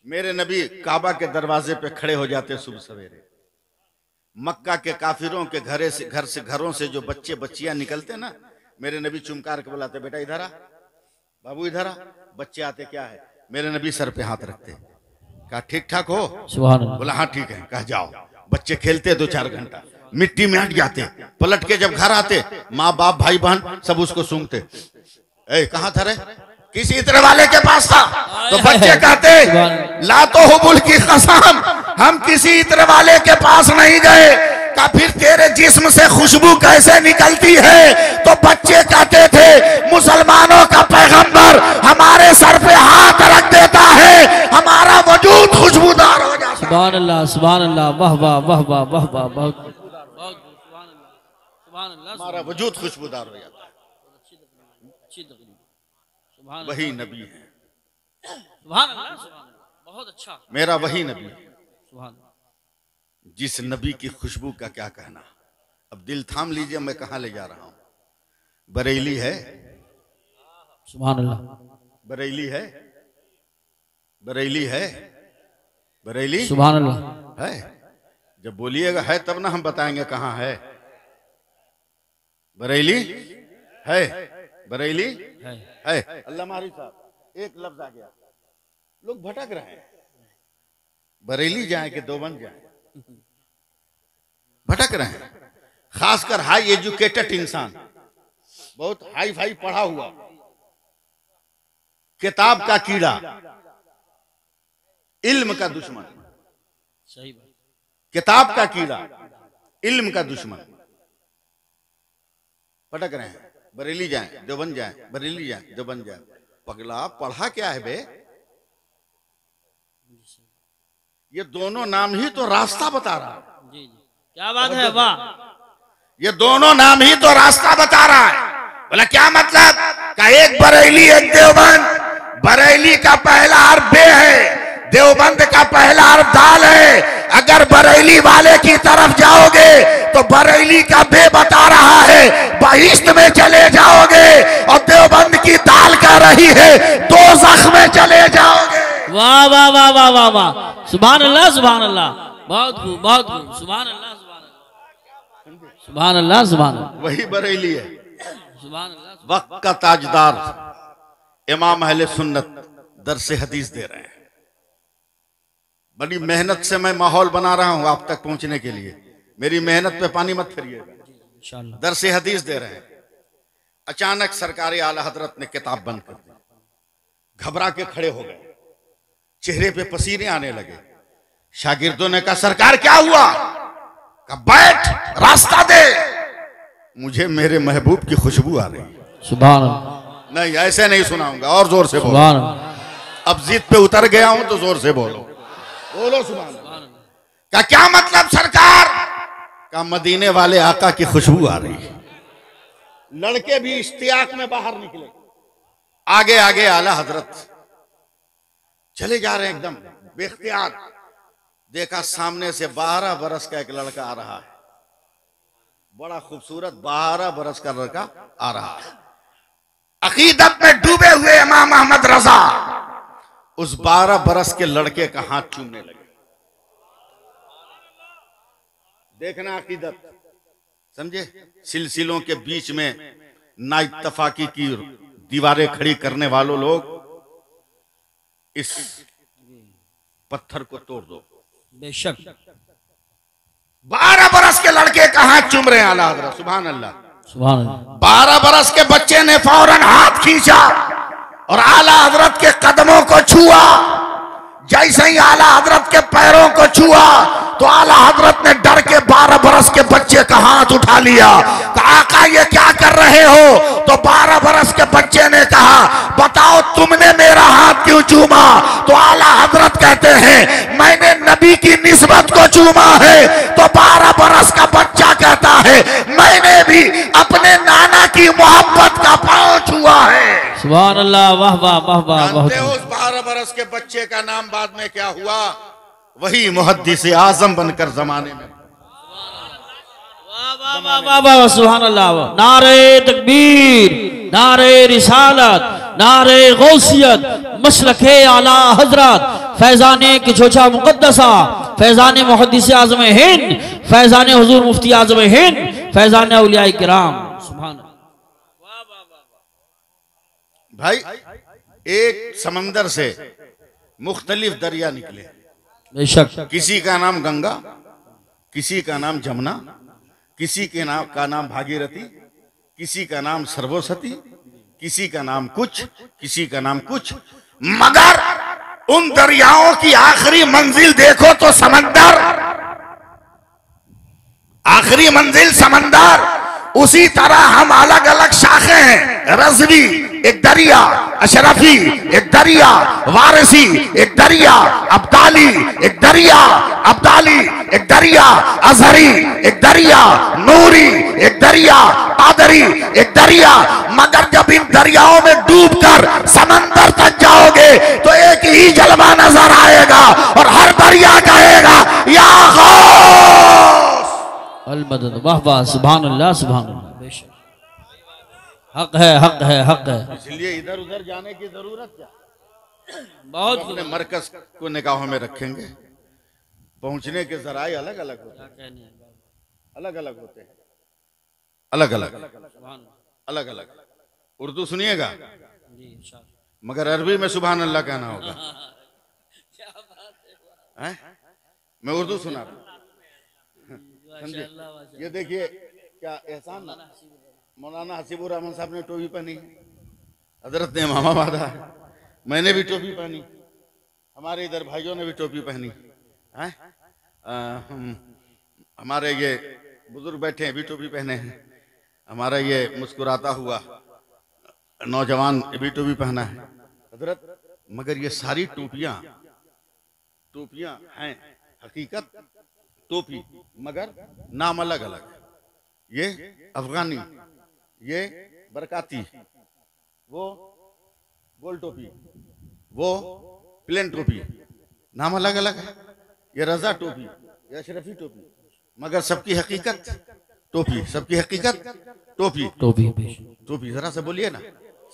मेरे नबी काबा के दरवाजे पे खड़े हो जाते सुबह सवेरे। मक्का के काफिरों के घरों से जो बच्चे बच्चियां निकलते ना, मेरे नबी चुमकार के बुलाते, बेटा इधर आ, बाबू इधर आ। बच्चे आते, क्या है? मेरे नबी सर पे हाथ रखते। कहा ठीक ठाक हो? सुभान अल्लाह। बोला हाँ ठीक है। कहा जाओ। बच्चे खेलते 2-4 घंटा, मिट्टी में हट जाते, पलट के जब घर आते माँ बाप भाई बहन सब उसको सूंघते। ए कहाँ था रे? किसी इत्र वाले के पास था। तो बच्चे कहते, ला तो हुबुल की कसम हम किसी इत्र वाले के पास नहीं गए। का फिर तेरे जिस्म से खुशबू कैसे निकलती है? तो बच्चे कहते थे, मुसलमानों का पैगंबर हमारे सर पे हाथ रख देता है, हमारा वजूद खुशबूदार हो जाता है। सुभान अल्लाह, सुभान अल्लाह, वाह वाह वाह वाह वाह वाह, बहुत हमारा वजूद खुशबूदार हो जाता है। वही नबी है, बहुत अच्छा। मेरा वही नबी है। जिस नबी की खुशबू का क्या कहना। अब दिल थाम लीजिए, मैं कहां ले जा रहा हूं। बरेली है, सुभान अल्लाह। बरेली है, बरेली है, बरेली सुभान अल्लाह। है। जब बोलिएगा है तब ना हम बताएंगे कहाँ है। बरेली है, बरेली है। अल्लाह मारी साहब, एक लफ्ज आ गया, लोग भटक रहे हैं। बरेली जाए कि देवबंद जाए, भटक रहे हैं। खासकर हाई एजुकेटेड इंसान, बहुत हाई फाई पढ़ा हुआ, किताब का कीड़ा, इल्म का दुश्मन। सही बात। किताब का कीड़ा, इल्म का दुश्मन, भटक रहे हैं। बरेली जाए देवबंद जाए, बरेली जाए देवबंद जाए। पगला पढ़ा क्या है बे? ये दोनों नाम ही तो रास्ता बता रहा है। जी जी, क्या बात है, वाह। ये दोनों नाम ही तो रास्ता बता रहा है। बोला क्या मतलब? का एक बरेली एक देवबंद। बरेली का पहला हर्फ बे है, देवबंद का पहला हर्फ दाल है। अगर बरेली वाले की तरफ जाओगे तो बरेली का बे बता रहा है बहिश्त में चले जाओगे, और देवबंद की दाल कह रही है दोज़ख में चले जाओगे। वाह वाह वाह वाह वाह वाह, सुभान अल्लाह सुभान अल्लाह, बहुत खूब बहुत खूब, सुभान अल्लाह सुभान अल्लाह, सुभान अल्लाह सुभान अल्लाह। वही बरेली है। सुभान अल्लाह। वक्त का ताजदार इमाम अहले सुन्नत दर्स हदीस दे रहे हैं। बड़ी मेहनत से मैं माहौल बना रहा हूं आप तक पहुंचने के लिए। मेरी मेहनत पे पानी मत फिरिएगा। इंशाअल्लाह। दर्स हदीस दे रहे हैं। अचानक सरकारी आला हजरत ने किताब बंद कर दी, घबरा के खड़े हो गए, चेहरे पे पसीने आने लगे। शागिर्दों ने कहा सरकार क्या हुआ? कहा बैठ, रास्ता दे, मुझे मेरे महबूब की खुशबू आ रही है। सुभान अल्लाह। नहीं ऐसे नहीं सुनाऊंगा, और जोर से बोलो। सुभान अल्लाह। अब जिद पे उतर गया हूं तो जोर से बोलो, बोलो सुभान अल्लाह। का क्या मतलब सरकार? का मदीने वाले आका की खुशबू आ रही है। लड़के भी इश्तियाक में बाहर निकले। आगे आगे आला हजरत चले जा रहे हैं एकदम बेख्तियार। देखा सामने से 12 बरस का एक लड़का आ रहा है, बड़ा खूबसूरत 12 बरस का लड़का आ रहा है। अकीदत में डूबे हुए इमाम अहमद रजा उस 12 बरस के लड़के का हाथ चूमने लगे। देखना अकीदत, समझे? सिलसिलों के बीच में ना इत्तफाकी की दीवारें खड़ी करने वालों लोग, इस पत्थर को तोड़ दो। बेशक 12 बरस के लड़के का हाथ चूम रहे हैं आला हजरत। सुभान अल्लाह। सुभान अल्लाह। 12 बरस के बच्चे ने फौरन हाथ खींचा और आला हजरत के कदमों को छुआ। जैसे ही आला हजरत के पैरों को छुआ तो आला हजरत ने डर के 12 बरस के बच्चे का हाथ उठा लिया। कहा आका ये क्या कर रहे हो? तो 12 बरस के बच्चे ने कहा बताओ तुमने मेरा हाथ क्यों चूमा? तो आला हजरत कहते हैं मैंने नबी की निस्बत को चूमा है। तो 12 बरस का बच्चा कहता है मैंने भी अपने नाना की मोहब्बत का पांव छुआ है। सुभान अल्लाह, वाह वाह वाह वाह। बहुत जानते हो उस 12 बरस के बच्चे का नाम बाद में क्या हुआ? वही मुहद्दिस आजम बनकर जमाने में। वाह वाह वाह वाह, सुभान अल्लाह। नारे तकबीर, नारे रिसालत, नारे गौसियत, मसलके आला हजरत, फैजाने की छोचा मुकद्दसा, फैजाने मुहद्दिस आज़म हिंद, फैजाने हुजूर मुफ्ती आज़म हिंद, फैजाने औलिया किराम। सुभान अल्लाह। भाई एक समंदर से मुख्तलिफ दरिया निकले। बेशक। किसी का नाम गंगा, किसी का नाम जमुना, किसी के का नाम भागीरथी, किसी का नाम सरस्वती, किसी का नाम कुछ, किसी का नाम कुछ। मगर उन दरियाओं की आखिरी मंजिल देखो तो समंदर, आखिरी मंजिल समंदर। उसी तरह हम अलग अलग शाखे हैं। रज़वी एक दरिया, अशरफी एक दरिया, वारिसी एक दरिया, अब्दाली एक दरिया, अब्दाली एक दरिया, अजहरी एक दरिया, नूरी एक दरिया, कादरी एक दरिया। मगर जब इन दरियाओं में डूबकर समंदर तक जाओगे तो एक ही जलवा नजर आएगा और हर दरिया कहेगा या गौस। अल मदद, वाह वाह, सुभान अल्लाह सुभान अल्लाह। बेशक हक है, हक है, हक है। इसलिए इधर उधर जाने की जरूरत क्या, बहुत अपने मरकज को निगाहों में रखेंगे। पहुंचने के जराए अलग अलग होते हैं, अलग अलग होते हैं, अलग अलग अलग अलग। उर्दू सुनिएगा मगर अरबी में सुभान अल्लाह कहना होगा। है? मैं उर्दू सुना रहा हूं, समझे? ये देखिए क्या एहसान, मौलाना हसीबुर रहमान साहब ने टोपी पहनी, हजरत ने इमामा बांधा है, मैंने भी टोपी पहनी, हमारे इधर भाइयों ने भी टोपी पहनी है, हमारे ये बुजुर्ग बैठे हैं भी टोपी पहने हैं, हमारा ये मुस्कुराता हुआ नौजवान भी टोपी पहना है हजरत। मगर ये सारी टोपियां हैं हकीकत टोपी, मगर नाम अलग अलग। ये अफगानी, ये बरकाती, वो गोल टोपी, वो प्लेन टोपी, नाम अलग अलग है। ये रजा टोपी, ये अशरफी टोपी, मगर सबकी हकीकत टोपी, सबकी हकीकत टोपी। टोपी टोपी जरा से बोलिए ना,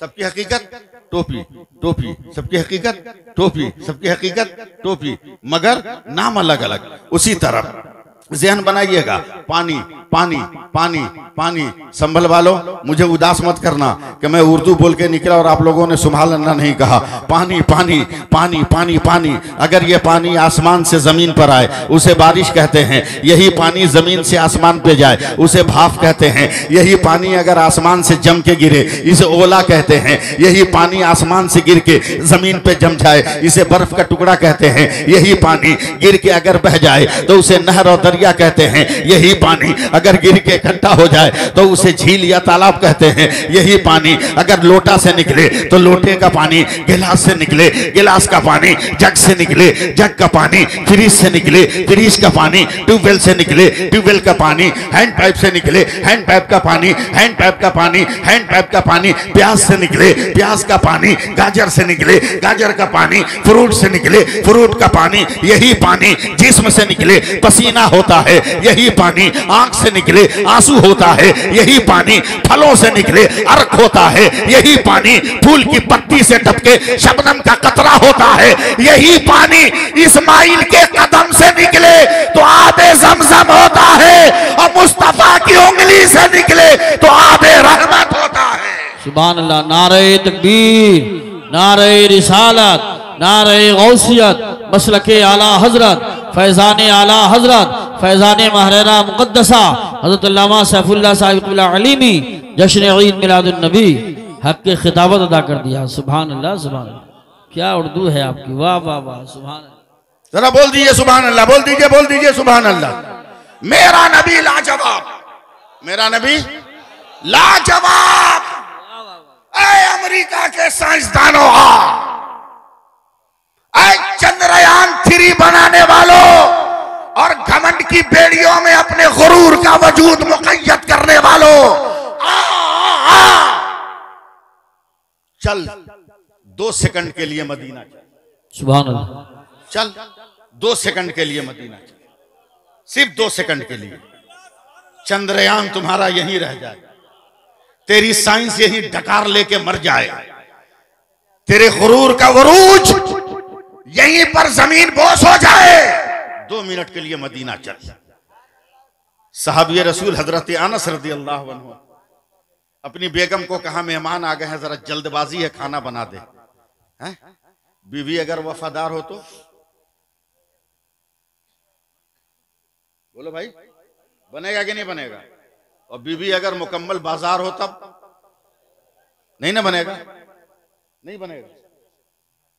सबकी हकीकत टोपी, टोपी सबकी हकीकत टोपी, सबकी हकीकत टोपी, मगर नाम अलग अलग। उसी तरह ज़हन बनाइएगा, पानी पानी पानी पानी। संभल वालों, मुझे उदास मत करना कि मैं उर्दू बोल के निकला और आप लोगों ने सुभान अल्लाह नहीं कहा। पानी पानी पानी पानी पानी। अगर ये पानी आसमान से जमीन पर आए उसे बारिश कहते हैं, यही पानी जमीन से आसमान पे जाए उसे भाप कहते हैं, यही पानी अगर आसमान से जम के गिरे इसे ओला कहते हैं, यही पानी आसमान से गिर के जमीन पे जम जाए इसे बर्फ का टुकड़ा कहते हैं, यही पानी गिर के अगर बह जाए तो उसे नहर और दरिया कहते हैं, यही पानी अगर गिर के इकट्ठा हो जाए तो उसे झील या तालाब कहते हैं, यही पानी अगर लोटा से निकले तो लोटे का पानी, गिलास से निकले गिलास का पानी, जग से निकले जग का पानी, फ्रिज से निकले फ्रिज का पानी, ट्यूबवेल से निकले ट्यूबवेल का पानी, हैंड पाइप से निकले हैंड पाइप का पानी, हैंड पाइप का पानी, हैंड पाइप का पानी, प्याज से निकले प्याज का पानी, गाजर से निकले गाजर का पानी, फ्रूट से निकले फ्रूट का पानी, यही पानी जिस्म से निकले पसीना होता है, यही पानी आंख से निकले आंसू होता है, यही पानी फलों से निकले अर्क होता है, यही पानी फूल की पत्ती से टपके शबनम का कतरा होता है, यही पानी इस्माइल के कदम से निकले तो आबे ज़मज़म होता है, और मुस्तफा की उंगली से निकले तो आबे रहमत होता है। सुभान अल्लाह। नारे तकबीर, नारे रिसालत, नारे गौसियत, मसलके आला हजरत, फैजान आला हजरत, फैजान महरेरा मुकद्दसा हजरत अल्लामा सैफुल्लाह साहिब अलीमी जश्न ईद मिलादुन नबी हक के खिताबत अदा कर दिया। सुभान अल्लाह, सुभान अल्लाह। क्या उर्दू है आपकी, वाह वाह वाह, सुभान अल्लाह। जरा बोल दीजिए सुभान अल्लाह, बोल दीजिए सुभान अल्लाह। मेरा नबी लाजवाब, मेरा नबी लाजवाब। ऐ अमेरिका के साइंसदानों, ऐ चंद्रयान 3 बनाने वालों और घमंड की बेड़ियों में अपने गुरूर का वजूद मुक़य्यद करने वालों, चल 2 सेकंड के लिए मदीना चल। सुभान अल्लाह। चल 2 सेकंड के लिए मदीना चल, सिर्फ 2 सेकंड के लिए। चंद्रयान तुम्हारा यहीं रह जाए, तेरी साइंस यहीं डकार लेके मर जाए, तेरे गुरूर का वरूज यहीं पर जमीन बोस हो जाए। 2 मिनट के लिए मदीना चल। साहबी रसूल हजरत अनस रज़ियल्लाहु अन्हु अपनी बेगम को कहा मेहमान आ गए हैं, जरा जल्दबाजी है खाना बना दे। हैं? बीवी अगर वफादार हो तो बोलो भाई, बनेगा कि नहीं बनेगा? और बीवी अगर मुकम्मल बाजार हो तब नहीं ना बनेगा, नहीं बनेगा,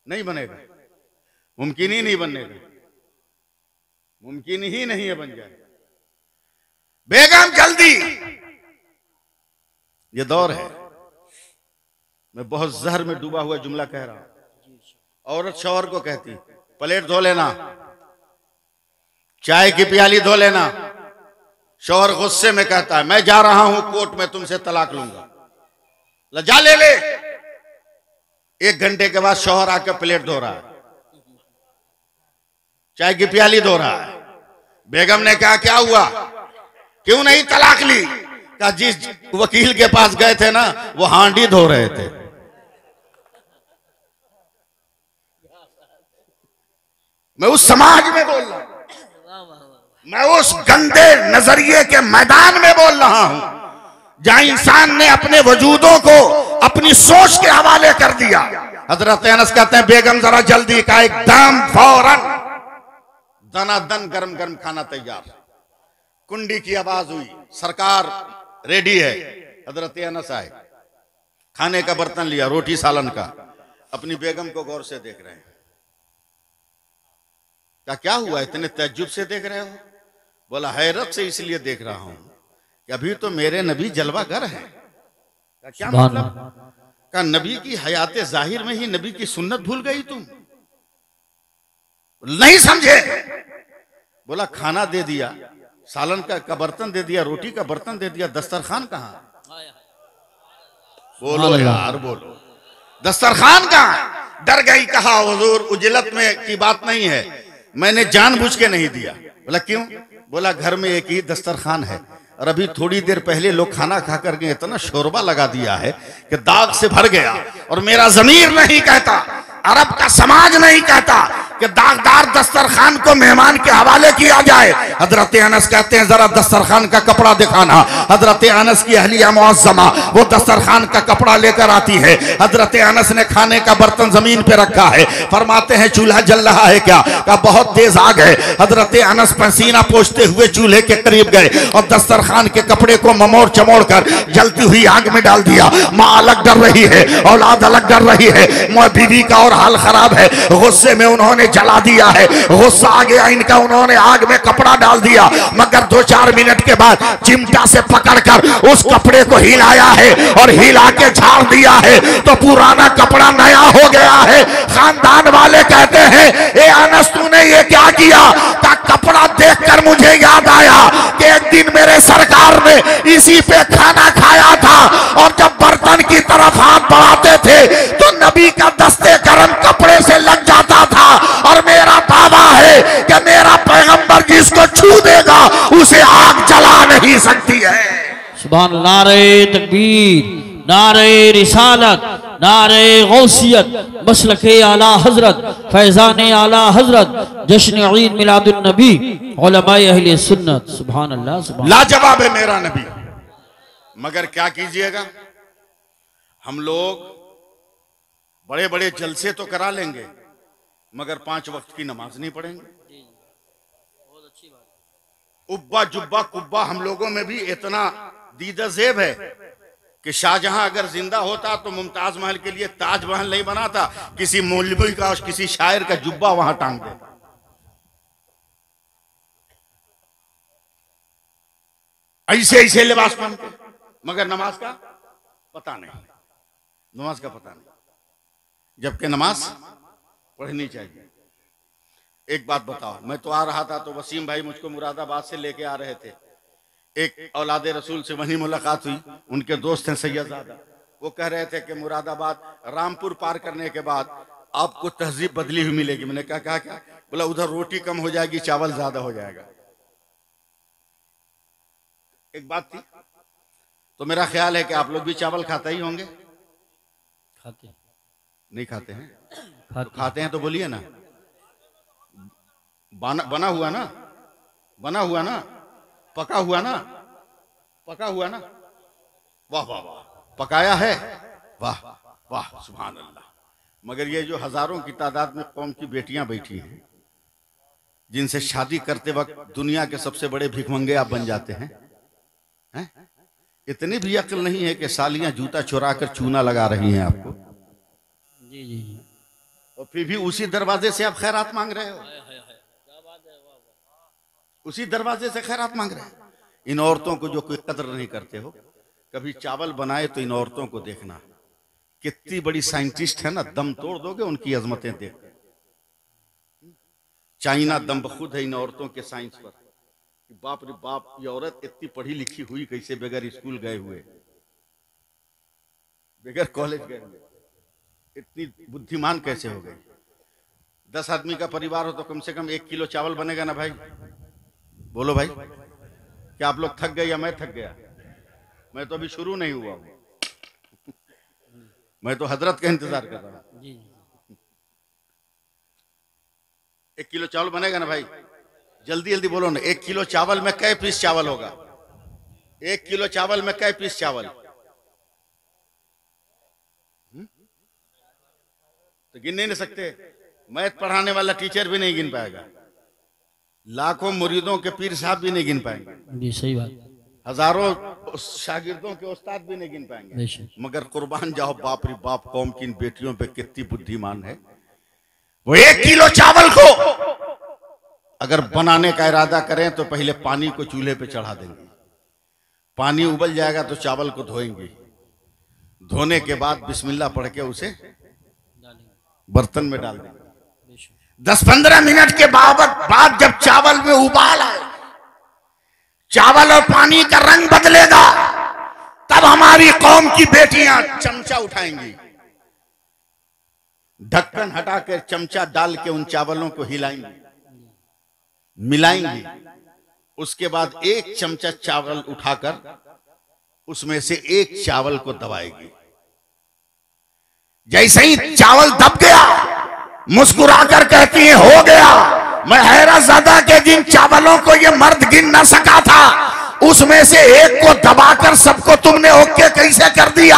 नहीं बनेगा, मुमकिन ही नहीं बनेगा, मुमकिन ही नहीं है बन जाए। बेगम जल्दी। ये दौर है, मैं बहुत जहर में डूबा हुआ जुमला कह रहा हूं। औरत शौहर को कहती प्लेट धो लेना, चाय की प्याली धो लेना। शौहर गुस्से में कहता है मैं जा रहा हूं कोर्ट में, तुमसे तलाक लूंगा। जा ले ले। 1 घंटे के बाद शौहर आकर प्लेट धो रहा है, चाय की प्याली धो रहा है। बेगम ने कहा क्या हुआ, क्यों नहीं तलाक ली? का जिस वकील के पास गए थे ना वो हांडी धो रहे थे। मैं उस समाज में बोल रहा हूं, मैं उस गंदे नजरिए के मैदान में बोल रहा हूं जहां इंसान ने अपने वजूदों को अपनी सोच के हवाले कर दिया। हजरत अनस कहते हैं बेगम जरा जल्दी का, एकदम फौरन दनादन गरम गरम खाना तैयार। कुंडी की आवाज हुई, सरकार रेडी है। हजरत अनस आए, खाने का बर्तन लिया, रोटी सालन का, अपनी बेगम को गौर से देख रहे हैं। क्या हुआ, इतने तज्जुब से देख रहे हो? बोला हैरत से इसलिए देख रहा हूं कि अभी तो मेरे नबी जलवागर है। क्या मतलब? का नबी की हयात जाहिर में ही नबी की सुन्नत भूल गई तुम? नहीं समझे? बोला खाना दे दिया, सालन का बर्तन दे दिया, रोटी का बर्तन दे दिया, दस्तरखान कहां? बोलो यार बोलो, दस्तरखान कहां? डर गई, कहा हुजूर उजलत में की बात नहीं है, मैंने जानबूझ के नहीं दिया। बोला क्यों? बोला घर में एक ही दस्तरखान है और अभी थोड़ी देर पहले लोग खाना खा करके इतना शोरबा लगा दिया है कि दाग से भर गया और मेरा ज़मीर नहीं कहता, अरब का समाज नहीं कहता कि दागदार दस्तरखान को मेहमान के हवाले किया जाए। हजरत अनस कहते हैं जरा दस्तरखान का कपड़ा दिखाना। हजरत अनस की अहलिया मुअज्जमा वो दस्तरखान का कपड़ा लेकर आती है। हजरत अनस ने खाने का बर्तन जमीन पे रखा है, फरमाते हैं चूल्हा जल रहा है क्या? का बहुत तेज आग है। हजरत अनस पसीना पोंछते हुए चूल्हे के करीब गए और दस्तरखान के कपड़े को ममोड़ चमोड़ कर जलती हुई आग में डाल दिया। माँ अलग डर रही है, औलाद अलग डर रही है, माँ बीवी का और हाल खराब है। गुस्से में उन्होंने जला दिया है, गुस्सा आ गया इनका, उन्होंने आग में कपड़ा डाल दिया। मगर 2-4 मिनट के बाद चिमटा से पकड़कर उस कपड़े को हिलाया है और हिला के झाड़ दिया है तो पुराना कपड़ा नया हो गया है। खानदान वाले कहते हैं ए अनस तूने ये क्या किया? का कपड़ा देखकर मुझे याद आया कि एक दिन मेरे सरकार ने इसी पे खाना खाया था और जब बर्तन की तरफ हाथ बढ़ाते थे तो नबी का दस्ते करम कपड़े से लग जाता था। और मेरा दावा है कि मेरा पैगंबर जिसको छू देगा उसे आग जला नहीं सकती है। सुभान अल्लाह। नारे तकबीर, नारे रिसालत, नारे गौसियत, मसलके आला हजरत, फैजान आला हजरत, जश्न ईद मिलादुन नबी, उलमाए अहले सुन्नत। सुभान अल्लाह, सुभान लाजवाब है मेरा नबी। मगर क्या कीजिएगा, हम लोग बड़े बड़े जलसे तो करा लेंगे मगर 5 वक्त की नमाज नहीं पढ़ेंगे। उब्बा जुब्बा कुब्बा हम लोगों में भी इतना दीदा ज़ेब है कि शाहजहां अगर जिंदा होता तो मुमताज महल के लिए ताजमहल नहीं बनाता, किसी मौलवी का और किसी शायर का जुब्बा वहां टांग देता। ऐसे ऐसे लिबास पहन के, मगर नमाज का पता नहीं, नमाज का पता नहीं, जबकि नमाज पढ़नी चाहिए। एक बात बताओ, मैं तो आ रहा था तो वसीम भाई मुझको मुरादाबाद से लेके आ रहे थे। एक औलादे रसूल से वहीं मुलाकात हुई, उनके दोस्त हैं सैयदजादा। वो कह रहे थे कि मुरादाबाद रामपुर पार करने के बाद आपको तहजीब बदली हुई मिलेगी। मैंने कहा क्या? बोला उधर रोटी कम हो जाएगी, चावल ज्यादा हो जाएगा। एक बात थी, तो मेरा ख्याल है कि आप लोग भी चावल खाते ही होंगे। खाते नहीं खाते हैं? खाते, खाते हैं तो बोलिए ना। बना हुआ ना, बना हुआ ना, पका हुआ ना, पका हुआ ना। वाह वाह वाह, पकाया है, वाह वाह सुभान अल्लाह। मगर ये जो हजारों की तादाद में कौम की बेटियां बैठी हैं जिनसे शादी करते वक्त दुनिया के सबसे बड़े भिखमंगे आप बन जाते हैं, इतनी भी अक्ल नहीं है कि सालियां जूता चुरा कर चूना लगा रही हैं आपको। जी जी जी। और फिर भी उसी दरवाजे से आप खैरात मांग रहे हो, उसी दरवाजे से खैरात मांग रहे हो। इन औरतों को जो कोई कदर नहीं करते हो, कभी चावल बनाए तो इन औरतों को देखना कितनी बड़ी साइंटिस्ट है ना, दम तोड़ दोगे उनकी अजमतें देख। चाइना दम बखुद है इन औरतों के साइंस पर। बाप रे बाप, ये औरत इतनी पढ़ी लिखी हुई कैसे बगैर स्कूल गए हुए, बगैर कॉलेज गए हुए, इतनी बुद्धिमान कैसे हो गई? 10 आदमी का परिवार हो तो कम से कम 1 किलो चावल बनेगा ना भाई? बोलो भाई, क्या आप लोग थक गए या मैं थक गया? मैं तो अभी शुरू नहीं हुआ हूं, मैं तो हजरत का इंतजार कर रहा हूं। 1 किलो चावल बनेगा ना भाई? जल्दी जल्दी बोलो ना। 1 किलो चावल में कै पीस चावल होगा? 1 किलो चावल में कै पीस चावल? तो गिन नहीं सकते। मैथ पढ़ाने वाला टीचर भी नहीं गिन पाएगा, लाखों मुरीदों के पीर साहब भी नहीं गिन पाएंगे जी, सही बात। हजारों शागिर्दों के उस्ताद भी नहीं गिन पाएंगे। मगर कुर्बान जाओ बाप रे बाप, कौम की इन बेटियों पे कितनी बुद्धिमान है। वो 1 किलो चावल को अगर बनाने का इरादा करें तो पहले पानी को चूल्हे पे चढ़ा देंगे, पानी उबल जाएगा तो चावल को धोएंगे, धोने के बाद बिस्मिल्लाह पढ़ के उसे बर्तन में डाल देंगे। 10-15 मिनट के बाद जब चावल में उबाल आए, चावल और पानी का रंग बदलेगा, तब हमारी कौम की बेटियां चमचा उठाएंगी, ढक्कन हटा कर चमचा डाल के उन चावलों को हिलाएंगी, मिलाएंगी। उसके बाद 1 चमचा चावल उठाकर उसमें से 1 चावल को दबाएगी। जैसे ही चावल दब गया, मुस्कुराकर कहती है हो गया। मैं हैरतज़दा के जिन चावलों को ये मर्द गिन न सका था, उसमें से 1 को दबाकर सबको तुमने ओके कैसे कर दिया?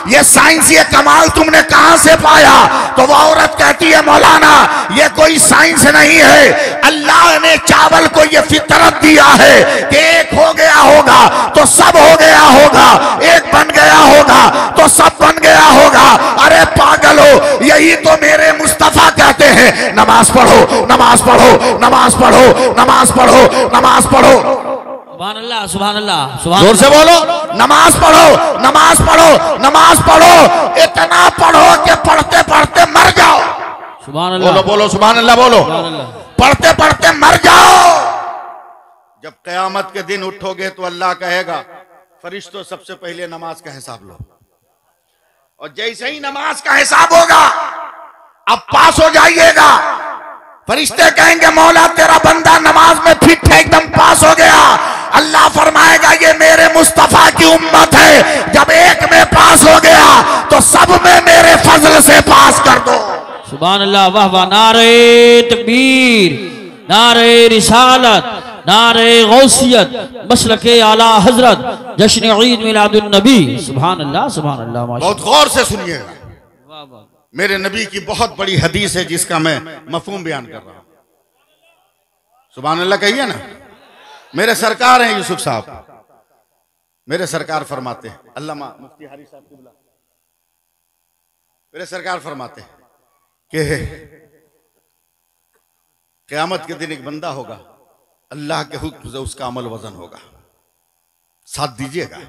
ये साइंस, ये कमाल तुमने कहां से पाया? तो वो औरत कहती है मौलाना ये कोई साइंस नहीं है, अल्लाह ने चावल को ये फितरत दिया है कि 1 हो गया होगा तो सब हो गया होगा, 1 बन गया होगा तो सब बन गया होगा। अरे पागलो, यही तो मेरे मुस्तफा कहते हैं नमाज पढ़ो, नमाज पढ़ो, नमाज पढ़ो, नमाज पढ़ो, नमाज पढ़ो। सुभान अल्लाह, सुभान अल्लाह, सुभान जोर से बोलो, नमाज पढ़ो, नमाज पढ़ो, नमाज पढ़ो। इतना पढ़ो कि पढ़ते पढ़ते मर जाओ। सुभान अल्लाह, बोलो बोलो सुभान अल्लाह, बोलो पढ़ते पढ़ते मर जाओ। जब कयामत के दिन उठोगे तो अल्लाह कहेगा फरिश्तों सबसे पहले नमाज का हिसाब लो। और जैसे ही नमाज का हिसाब होगा, अब पास हो जाइएगा, फरिश्ते कहेंगे मौला तेरा बंदा नमाज में फिट है, एकदम पास हो गया। अल्लाह फरमाएगा ये मेरे मुस्तफा की उम्मत है, जब 1 में पास हो गया तो सब में मेरे फजल से पास कर दो। सुभान अल्लाह, वाह वाह। नारे तकबीर, नारे रिसालत, नारे गौसियत, मसलके आला हजरत, जश्न ईद मिलादुन नबी। सुभान अल्लाह, सुभान अल्लाह। बहुत गौर से सुनिएगा, वाह वाह। मेरे नबी की बहुत बड़ी हदीस है जिसका मैं मफहूम बयान कर रहा हूं। सुभान अल्लाह कहिए ना। मेरे सरकार हैं यूसुफ साहब, मेरे सरकार फरमाते हैं, अल्लामा मुफ्ती हारी साहब की बुला, मेरे सरकार फरमाते हैं कि क़यामत के दिन एक बंदा होगा, अल्लाह के हुक्म से उसका अमल वजन होगा। साथ दीजिएगा,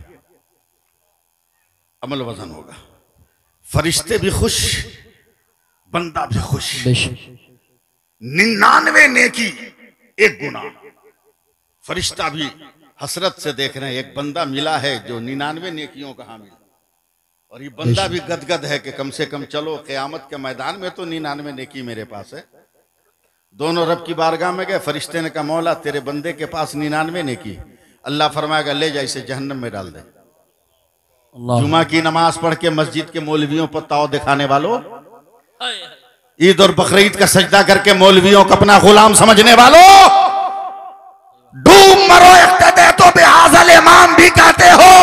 अमल वजन होगा। फरिश्ते भी खुश, बंदा भी खुश। 99 नेकी 1 गुना। फरिश्ता भी हसरत से देख रहे हैं, एक बंदा मिला है जो 99 नेकियों का हामिल, और ये बंदा भी गदगद है कि कम से कम चलो क़यामत के मैदान में तो 99 नेकी मेरे पास है। दोनों रब की बारगाह में गए, फरिश्ते ने कहा मौला तेरे बंदे के पास 99 नेकी। अल्लाह फरमाएगा ले जा इसे जहन्नम में डाल दे। जुमा की नमाज पढ़ के मस्जिद के मौलवियों पर ताव दिखाने वालों, ईद और बकरीद का सजदा करके मौलवियों को अपना गुलाम समझने वालों, डूब मरो इख्तिदा तो बेहाज़ल इमाम भी कहते हो,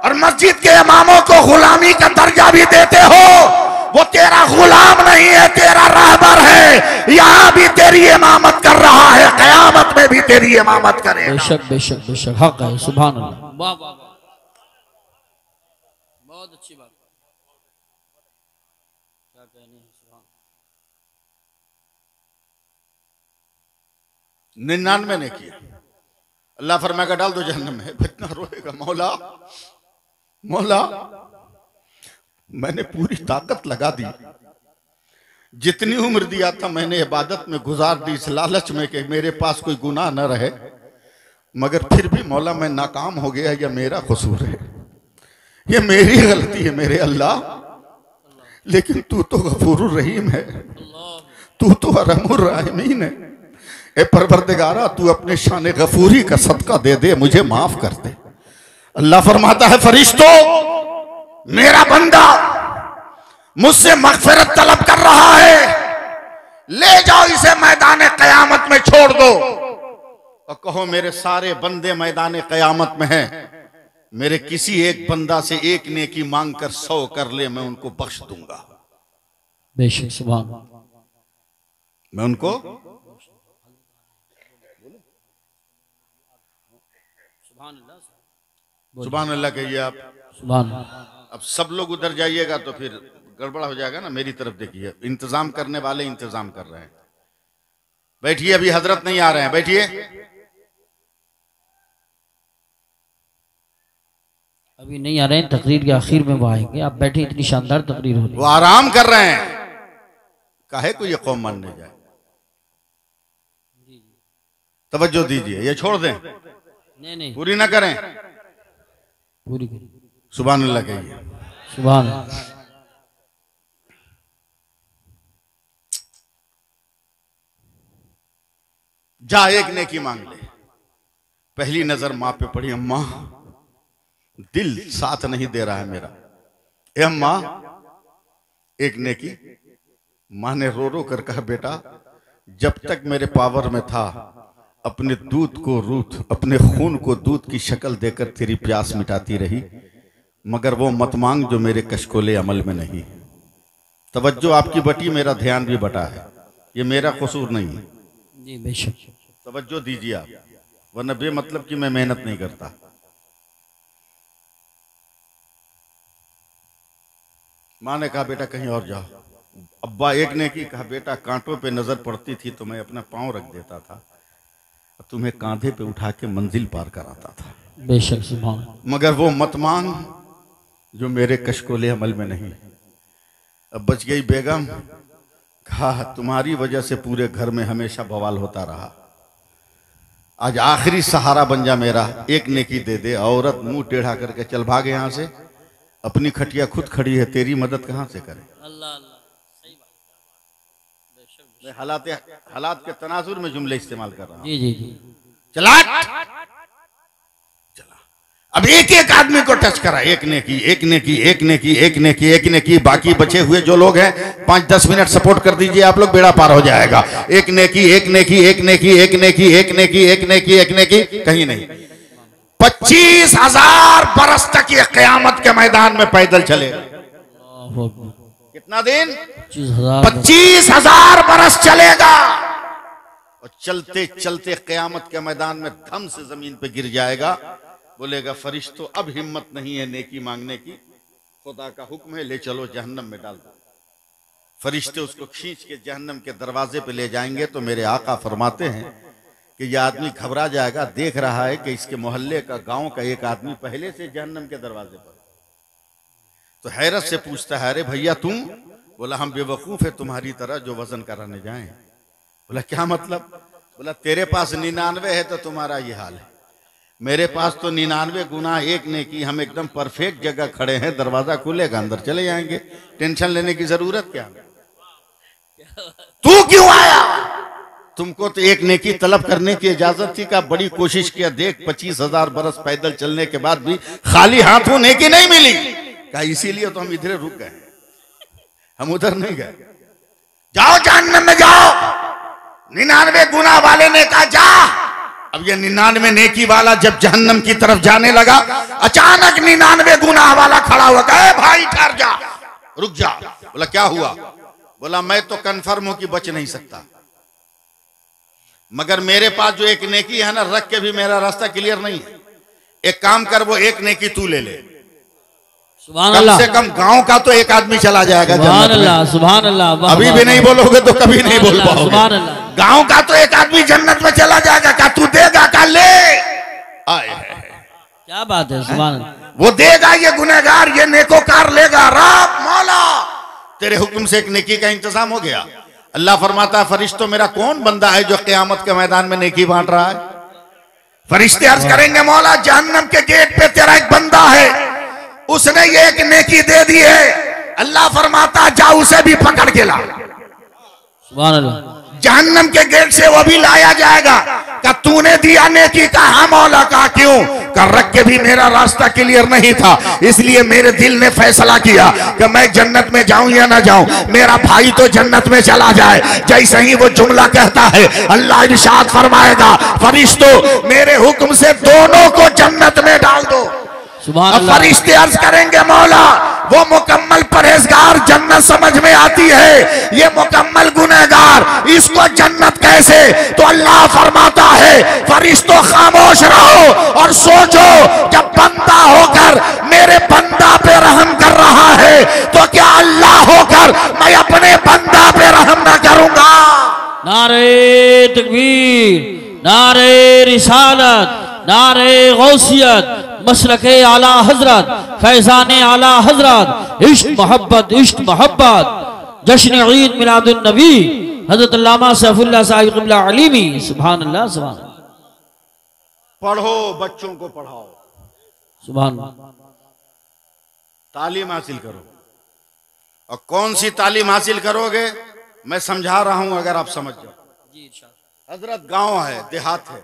और मस्जिद के इमामों को गुलामी का दर्जा भी देते हो। वो तेरा गुलाम नहीं है, तेरा रहबर है। यहां भी तेरी इमामत कर रहा है, क़यामत में भी तेरी इमामत करेगा। बेशक बेशक बेशक, हक है। सुभान अल्लाह, वाह वाह, बहुत अच्छी बात। क्या कहने हैं, सुभान। 99 ने किया, अल्लाह फरमाएगा डाल दो जहन्नम में। इतना रोएगा मौला मौला मैंने पूरी ताकत लगा दी, जितनी उम्र दिया था मैंने इबादत में गुजार दी, इस लालच में कि मेरे पास कोई गुनाह न रहे, मगर फिर भी मौला मैं नाकाम हो गया। यह मेरा कसूर है, ये मेरी गलती है मेरे अल्लाह, लेकिन तू तो गफूरुर रहीम है, तू तो अरहमुर राहिमीन है। ए परवरदिगारा तू अपने शान गफूरी का सदका दे दे, मुझे माफ कर दे। अल्लाह फरमाता है फरिश्तों, मेरा बंदा मुझसे मगफिरत तलब कर रहा है, ले जाओ इसे मैदान कयामत में छोड़ दो और कहो मेरे सारे बंदे मैदान कयामत में हैं, मेरे किसी एक बंदा से एक नेकी मांग कर 100 कर ले, मैं उनको बख्श दूंगा। बेशक सुभान, मैं उनको सुभान अल्लाह कहिए आप। सुभान। अब सब लोग उधर जाइएगा तो फिर गड़बड़ा हो जाएगा ना। मेरी तरफ देखिए, इंतजाम करने वाले इंतजाम कर रहे हैं। बैठिए, अभी हजरत नहीं आ रहे हैं, बैठिए। अभी नहीं आ रहे हैं, तकरीर के आखिर में वो आएंगे। आप बैठे, इतनी शानदार तकरीर हो रही है। वो आराम कर रहे हैं, काहे को ये कौम मानने जाए। तवज्जो दीजिए, ये छोड़ दें, नहीं पूरी ना करें, पूरी करें। सुभान अल्लाह कहिए। सुभान। जा एक नेकी मांग ले। पहली नजर माँ पे पड़ी, अम्मा दिल साथ नहीं दे रहा है मेरा। ए अम्मा, एक नेकी। माँ ने रो रो कर कहा, बेटा जब तक मेरे पावर में था अपने दूध को रूथ, अपने खून को दूध की शक्ल देकर तेरी प्यास मिटाती रही, मगर वो मत मांग जो मेरे कशकोले अमल में नहीं। तवज्जो आपकी बटी, मेरा ध्यान भी बटा है, ये मेरा कसूर नहीं है। जी बेशक। तवज्जो दीजिए आप, वरना बेमतलब कि मैं मेहनत नहीं करता। माँ ने कहा बेटा कहीं और जाओ। अब्बा एक ने की कहा, बेटा कांटों पे नजर पड़ती थी तो मैं अपना पांव रख देता था, तुम्हें कांधे पे उठा के मंजिल पार कराता था। बेशक सुभान। मगर वो मत मांग जो मेरे कशकोले अमल में नहीं। अब बच गई बेगम। कहा तुम्हारी वजह से पूरे घर में हमेशा बवाल होता रहा, आज आखिरी सहारा बन जा मेरा, एक नेकी दे दे। औरत मुंह टेढ़ा करके चल भागे यहाँ से, अपनी खटिया खुद खड़ी है, तेरी मदद कहाँ से करे। अल्लाह अल्लाह, सही बात। मैं हालात के तनाजुर में जुमले इस्तेमाल कर रहा हूँ। जी जी जी। चला अब एक एक आदमी को टच करा, एक नेकी, एक नेकी, एक नेकी, एक नेकी, एक नेकी। बाकी बचे हुए जो लोग हैं 5-10 मिनट सपोर्ट कर दीजिए, आप लोग बेड़ा पार हो जाएगा। एक नेकी, एक नेकी, एक नेकी, एक नेकी, एक नेकी, एक नेकी, एक नेकी, कहीं नहीं। 25,000 बरस तक ये क़यामत के मैदान में पैदल चलेगा। कितना दिन? 25,000 बरस चलेगा। और चलते चलते क़यामत के मैदान में धम से जमीन पे गिर जाएगा। बोलेगा फरिश्तों अब हिम्मत नहीं है नेकी मांगने की, खुदा का हुक्म है ले चलो जहन्नम में डाल दो। फरिश्ते उसको खींच के जहन्नम के दरवाजे पे ले जाएंगे तो मेरे आका फरमाते हैं कि यह आदमी घबरा जाएगा, देख रहा है कि इसके मोहल्ले का, गांव का एक आदमी पहले से जहन्नम के दरवाजे पर। तो हैरत से पूछता है, अरे भैया तुम? बोला हम बेवकूफ है तुम्हारी तरह जो वजन कराने जाएं। बोला क्या मतलब? बोला तेरे पास 99 है तो तुम्हारा ये हाल है, मेरे पास तो 99 गुना एक नेकी, हम एकदम परफेक्ट जगह खड़े हैं, दरवाजा खुलेगा अंदर चले जाएंगे, टेंशन लेने की जरूरत क्या? तू क्यों आया? तुमको तो एक नेकी तलब करने की इजाजत थी, का बड़ी कोशिश किया, देख 25,000 बरस पैदल चलने के बाद भी खाली हाथों नेकी नहीं मिली। कहा इसीलिए तो हम इधर रुक गए, हम उधर नहीं गए। जाओ जहन्नम में जाओ। 99 गुना वाले ने कहा जा। अब ये 99 नेकी वाला जब जहन्नम की तरफ जाने लगा, अचानक 99 गुनाह वाला खड़ा हुआ, कहे भाई ठहर जा, रुक जा। बोला क्या हुआ? बोला मैं तो कन्फर्म हूं कि बच नहीं सकता, मगर मेरे पास जो एक नेकी है ना, रख के भी मेरा रास्ता क्लियर नहीं है। एक काम कर, वो एक नेकी तू ले ले, कम से कम गांव का तो एक आदमी चला जाएगा जन्नत में। सुभान अल्लाह। अभी भी नहीं बोलोगे तो कभी नहीं बोल पाओगे। गांव का तो एक आदमी जन्नत में चला जाएगा। का तू देगा? का ले आए। क्या बात है, सुभान अल्लाह। वो देगा, ये गुनहगार, ये नेकोकार लेगा। रब मौला तेरे हुक्म से एक नेकी का इंतजाम हो गया। अल्लाह फरमाता है फरिश्तों मेरा कौन बंदा है जो क़यामत के मैदान में नेकी बांट रहा है? फरिश्ते अर्ज करेंगे मौला जहन्नम के गेट पे तेरा एक बंदा है, उसने ये एक नेकी दे दी है। अल्लाह फरमाता जा उसे भी पकड़ के ला। सुभान अल्लाह। जहन्नम के गेट से वो भी लाया जाएगा। क्या तूने दिया नेकी का? हाँ मौला। का क्यों? कर रख के भी मेरा रास्ता क्लियर नहीं था, इसलिए मेरे दिल ने फैसला किया कि मैं जन्नत में जाऊं या ना जाऊं, मेरा भाई तो जन्नत में चला जाए। जैसे ही वो जुमला कहता है, अल्लाह इरशाद फरमाएगा, फरिश्तों मेरे हुक्म से दोनों को जन्नत में डाल दो। फरिश्ते अर्ज करेंगे, मौला वो मुकम्मल परहेजगार जन्नत समझ में आती है, ये मुकम्मल गुनहगार, इसको जन्नत कैसे? तो अल्लाह फरमाता है, फरिश्तों खामोश रहो और सोचो, जब बंदा होकर मेरे बंदा पे रहम कर रहा है, तो क्या अल्लाह होकर मैं अपने बंदा पे रहम ना करूंगा? नारे तकबीर, नारे रिसालत, नारे गौसियत, मसलके आला हजरत, फैजान आला हजरत, इश्क मोहब्बत, इश्क मोहब्बत, जश्न ईद मिलादुन नबी, हजरत अल्लामा सैफुल्लाह साहिब क़िबला अलीमी। सुभान अल्लाह, सुभान अल्लाह। पढ़ो, बच्चों को पढ़ाओ, सुभान अल्लाह। तालीम हासिल करो। और कौन सी तालीम हासिल करोगे? मैं समझा रहा हूं, अगर आप समझ जाओ। हजरत गांव है, देहात है,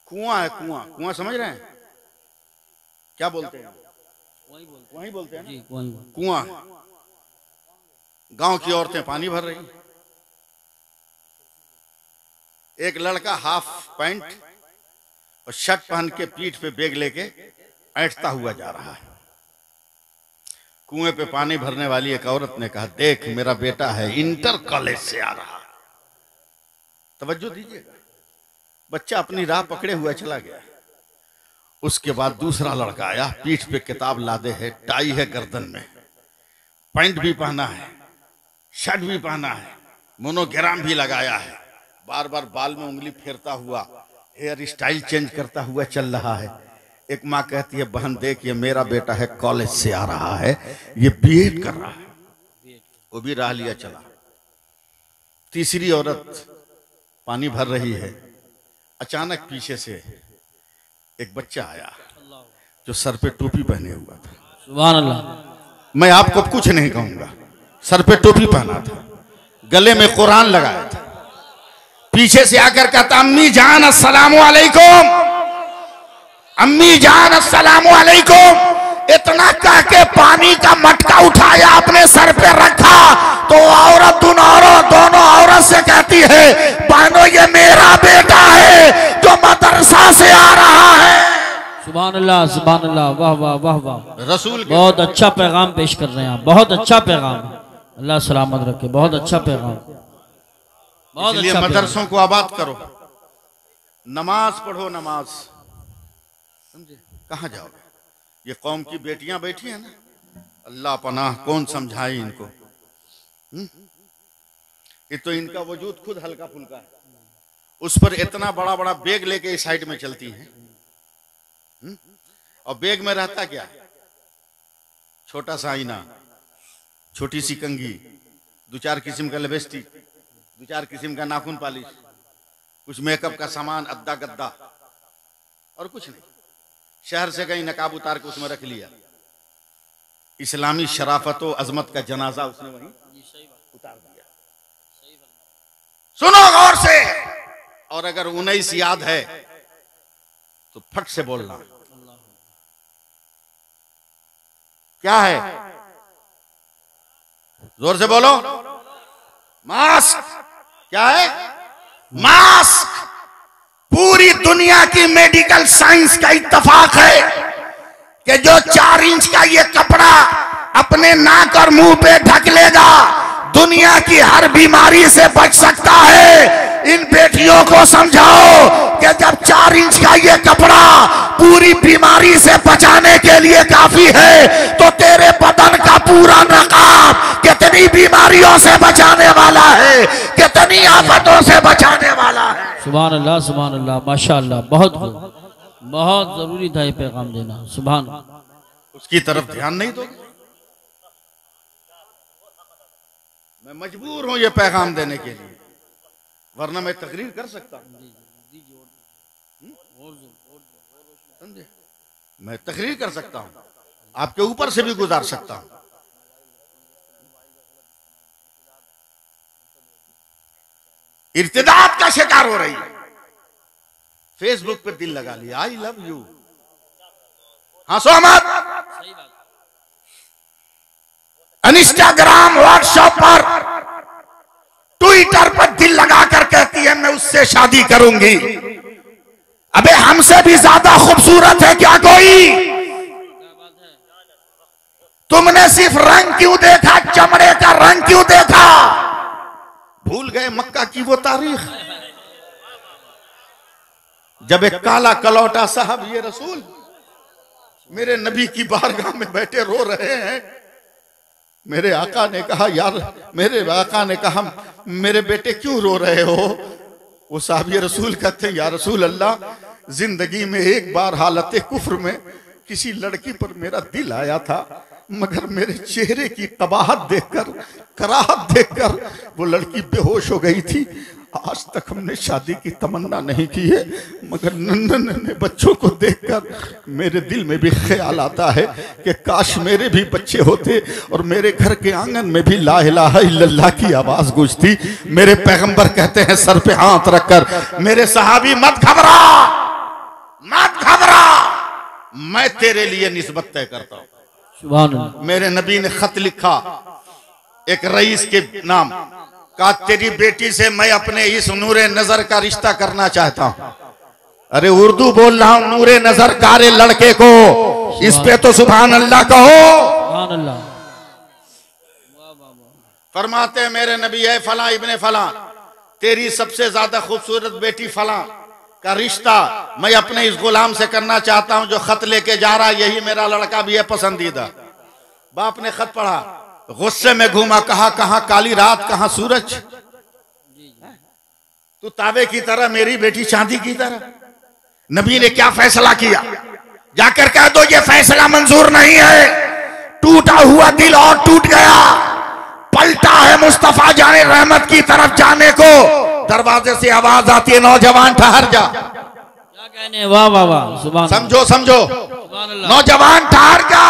कुआं है, कुआं, कुआं समझ रहे हैं? क्या बोलते हैं? वही बोलते हैं ना? कुआं। गांव की औरतें पानी भर रही, एक लड़का हाफ पैंट और शर्ट पहन के पीठ पे बैग लेके ऐंठता हुआ जा रहा है। कुएं पे पानी भरने वाली एक औरत ने कहा, देख मेरा बेटा है, इंटर कॉलेज से आ रहा है, तवज्जो दीजिएगा। बच्चा अपनी राह पकड़े हुआ चला गया। उसके बाद दूसरा लड़का आया, पीठ पे किताब लादे है, टाई है गर्दन में, पैंट भी पहना है, शर्ट भी पहना है, मोनोग्राम भी लगाया है, बार बार बाल में उंगली फेरता हुआ, हेयर स्टाइल चेंज करता हुआ चल रहा है। एक माँ कहती है, बहन देख ये मेरा बेटा है, कॉलेज से आ रहा है, ये बीएड कर रहा है। वो भी राह लिया चला। तीसरी औरत पानी भर रही है, अचानक पीछे से एक बच्चा आया जो सर पे टोपी पहने हुआ था। सुभान अल्लाह। मैं आपको कुछ नहीं कहूंगा, सर पे टोपी पहना था, गले में कुरान लगाया था, पीछे से आकर कहता, अम्मी जान अस्सलामु अलैकुम, अम्मी जान अस्सलामु अलैकुम। इतना कह के पानी का मटका उठाया, अपने सर पे रखा, तो औरत दोनों औरत से कहती है, बहनों ये मेरा बेटा है जो मदरसा से आ रहा है। सुभान अल्लाह, सुभान अल्लाह, वाह वाह वाह वाह। रसूल बहुत अच्छा पैगाम पेश कर रहे हैं आप, बहुत अच्छा पैगाम, अल्लाह सलामत रखे, बहुत अच्छा पैगाम, बहुत इसलिए अच्छा। मदरसों को आबाद करो, नमाज पढ़ो, नमाज। समझे? कहाँ जाओगे? ये कौम की बेटियां बैठी हैं ना, अल्लाह पनाह, कौन समझाए इनको? ये तो इनका वजूद खुद हल्का फुल्का है, उस पर इतना बड़ा बड़ा बैग लेके इस साइड में चलती हैं। और बैग में रहता क्या? छोटा सा आईना, छोटी सी कंघी, दो चार किस्म का लिपस्टिक, दो चार किस्म का नाखून पालिश, कुछ मेकअप का सामान, अद्दा गद्दा, और कुछ नहीं। शहर से कहीं नकाब उतार के उसमें रख लिया। इस्लामी शराफत और अजमत का जनाजा उसने वहीं उतार दिया। सुनो गौर से, और अगर 19 याद है तो फट से बोलना। क्या है? जोर से बोलो। मास्क। क्या है? मास्क। पूरी दुनिया की मेडिकल साइंस का इत्तफाक है कि जो 4 इंच का ये कपड़ा अपने नाक और मुंह पे ढक लेगा, दुनिया की हर बीमारी से बच सकता है। इन बेटियों को समझाओ कि जब 4 इंच का ये कपड़ा पूरी बीमारी से बचाने के लिए काफी है, तो तेरे बदन का पूरा नकाब कितनी बीमारियों से बचाने वाला है, कितनी आफतों से बचाने वाला है। सुभान अल्लाह, सुभान अल्लाह, माशाअल्लाह, बहुत बहुत जरूरी था ये पैगाम देना। सुभान। उसकी तरफ ध्यान नहीं दोगे? मैं मजबूर हूं ये पैगाम देने के लिए, वरना मैं तकरीर कर सकता हूं। समझे? मैं तकरीर कर सकता हूं, आपके ऊपर से भी गुजार सकता हूं। इर्तिदाद का शिकार हो रही है। फेसबुक पे दिल लगा लिया, आई लव यू, हंसो मत। इंस्टाग्राम, व्हाट्सएप पर, ट्विटर पर दिल लगाकर कहती है मैं उससे शादी करूंगी। अबे हमसे भी ज्यादा खूबसूरत है क्या कोई? तुमने सिर्फ रंग क्यों देखा, चमड़े का रंग क्यों देखा? भूल गए मक्का की वो तारीख जब एक काला कलौटा साहब ये रसूल मेरे नबी की बारगाह में बैठे रो रहे हैं। मेरे आका ने कहा, यार, मेरे आका ने कहा, मेरे बेटे क्यों रो रहे हो? वो साहब ये रसूल कहते, या रसूल अल्लाह, जिंदगी में एक बार हालत कुफ्र में किसी लड़की पर मेरा दिल आया था, मगर मेरे चेहरे की कबाहत देखकर, कराहत देखकर वो लड़की बेहोश हो गई थी। आज तक हमने शादी की तमन्ना नहीं की है, मगर नन्हे बच्चों को देखकर मेरे दिल में भी ख्याल आता है कि काश मेरे भी बच्चे होते और मेरे घर के आंगन में भी ला इलाहा इल्लल्लाह की आवाज गूंजती। मेरे पैगंबर कहते हैं सर पे हाथ रखकर, मेरे सहाबी मत घबरा, मत घबरा, मैं तेरे लिए निस्बत तय करता हूं। मेरे नबी ने खत लिखा एक रईस के नाम का, तेरी बेटी से मैं अपने इस नूरे नजर का रिश्ता करना चाहता हूं। अरे उर्दू बोल रहा हूं, नूरे नजर कारे लड़के को, इस पे तो सुभान अल्लाह कहो। फरमाते हैं मेरे नबी, है फला इब्ने फला, तेरी सबसे ज्यादा खूबसूरत बेटी फला का रिश्ता मैं अपने इस गुलाम से करना चाहता हूं जो खत लेके जा रहा है, यही मेरा लड़का भी है पसंदीदा। बाप ने खत पढ़ा, गुस्से में घूमा, कहा कहां काली रात, कहां सूरज, तू ताबे की तरह, मेरी बेटी चांदी की तरह। नबी ने क्या फैसला किया? जाकर कह दो ये फैसला मंजूर नहीं है। टूटा हुआ दिल और टूट गया, पलटा है मुस्तफा जाने रहमत की तरफ जाने को। दरवाजे से आवाज आती है, नौजवान ठहर जा। क्या कहने, वाह वाह वाह, सुभान अल्लाह, समझो समझो, नौजवान ठहर जा।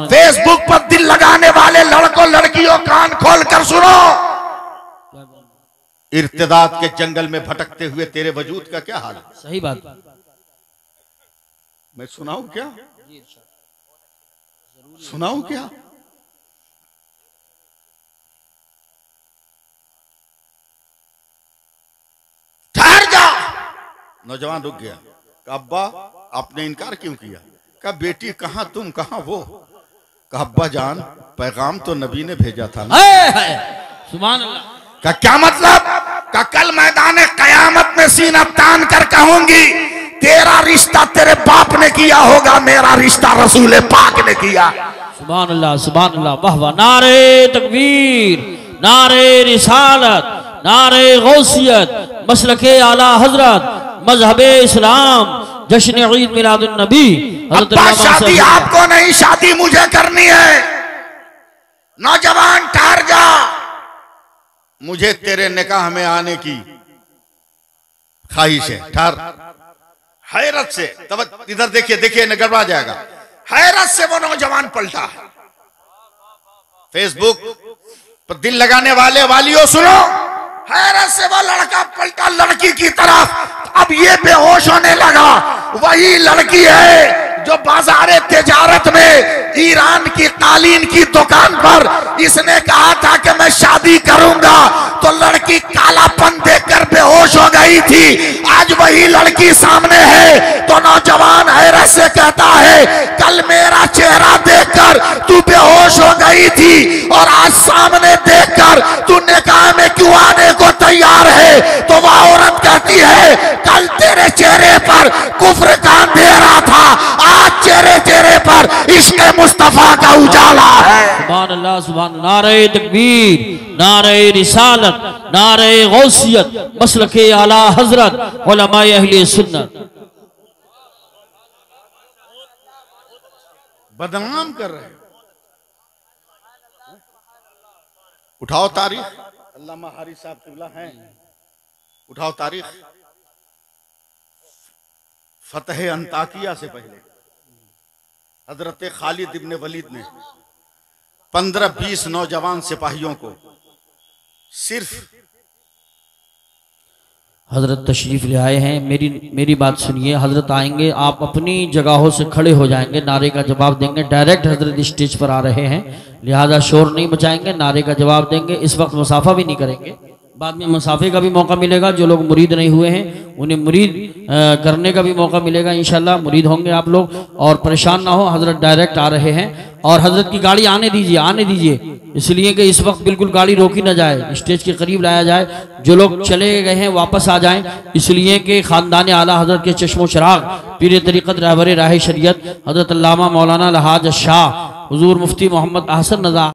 फेसबुक पर दिल लगाने वाले लड़कों लड़कियों कान खोल कर सुनो, इर्तिदाद के जंगल में भटकते हुए तेरे वजूद का क्या हाल है? सही बात। मैं सुनाऊं क्या? सुनाऊं क्या? ठहर जा। नौजवान रुक गया। अब्बा आपने इनकार क्यों किया? कहा बेटी कहां तुम कहां वो? कहा अब्बा जान पैगाम तो नबी ने भेजा था ना। सुभान अल्लाह। का क्या मतलब? का कल मैदान कयामत में सीना तान कर कहूंगी तेरा रिश्ता तेरे बाप ने किया होगा, मेरा रिश्ता रसूल पाक ने किया। सुभान अल्लाह, सुभान अल्लाह, वाह वाह। नारे तकबीर, नारे रिसालत, नारे गौसियत, मसलके आला हजरत, मजहबे इस्लाम, जश्न ईद मिलादुन नबी। अब्बा शादी आपको नहीं, शादी मुझे करनी है। नौजवान ठहर जा, मुझे तेरे निकाह में आने की ख्वाहिश है। ठहर। हैरत से, तब इधर देखिए, देखिए न गड़बड़ा जाएगा। हैरत से वो नौजवान पलटा है। फेसबुक पर दिल लगाने वाले वालियों सुनो, हैरत से वो लड़का पलटा लड़की की तरफ। अब ये बेहोश होने लगा। वही लड़की है जो बाजारे तिजारत में ईरान की कालीन की दुकान पर इसने कहा था कि मैं शादी करूंगा, तो लड़की कालापन देखकर बेहोश हो गई थी। आज वही लड़की सामने है तो नौजवान हैरत से कहता है कल मेरा चेहरा देखकर तू बेहोश हो गई थी और आज सामने देखकर तू निकाह में क्यों आने को तैयार है? तो वह औरत कहती है कल तेरे चेहरे पर कुफ्र का अंधेरा था, आज चेहरे चेहरे पर इश्क मुस्तफा का उजाला है। सुभान अल्लाह, सुभान। नारे तकबीर, नारे रिसालत, नारे गौसियत, मसलके आला हजरत, उलमाए अहले सुन्नत। बदनाम कर रहे हो। उठाओ तारीख, अल्लामा हारी साहब किबला हैं, उठाओ तारीख। फतह अंताकिया से पहले हजरत खालिद इब्ने वलीद ने 15-20 नौजवान सिपाहियों को सिर्फ हज़रत तशरीफ़ ले आए हैं। मेरी बात सुनिए, हज़रत आएंगे, आप अपनी जगहों से खड़े हो जाएंगे, नारे का जवाब देंगे। डायरेक्ट हज़रत स्टेज पर आ रहे हैं, लिहाजा शोर नहीं मचाएंगे, नारे का जवाब देंगे। इस वक्त मुसाफा भी नहीं करेंगे, बाद में मुसाफे का भी मौका मिलेगा। जो लोग मुरीद नहीं हुए हैं उन्हें मुरीद करने का भी मौका मिलेगा इंशाल्लाह। मुरीद होंगे आप लोग, और परेशान ना हो, हज़रत डायरेक्ट आ रहे हैं। और हज़रत की गाड़ी आने दीजिए, इसलिए कि इस वक्त बिल्कुल गाड़ी रोकी ना जाए, स्टेज के करीब लाया जाए। जो लोग चले गए हैं वापस आ जाएं, इसलिए कि ख़ानदान आला हज़रत के चश्मो चिराग पीर तरीक़त रहबर राह शरीयत हज़रत अल्लामा मौलाना लहाज शाह हुज़ूर मुफ्ती मोहम्मद अहसन नज़ा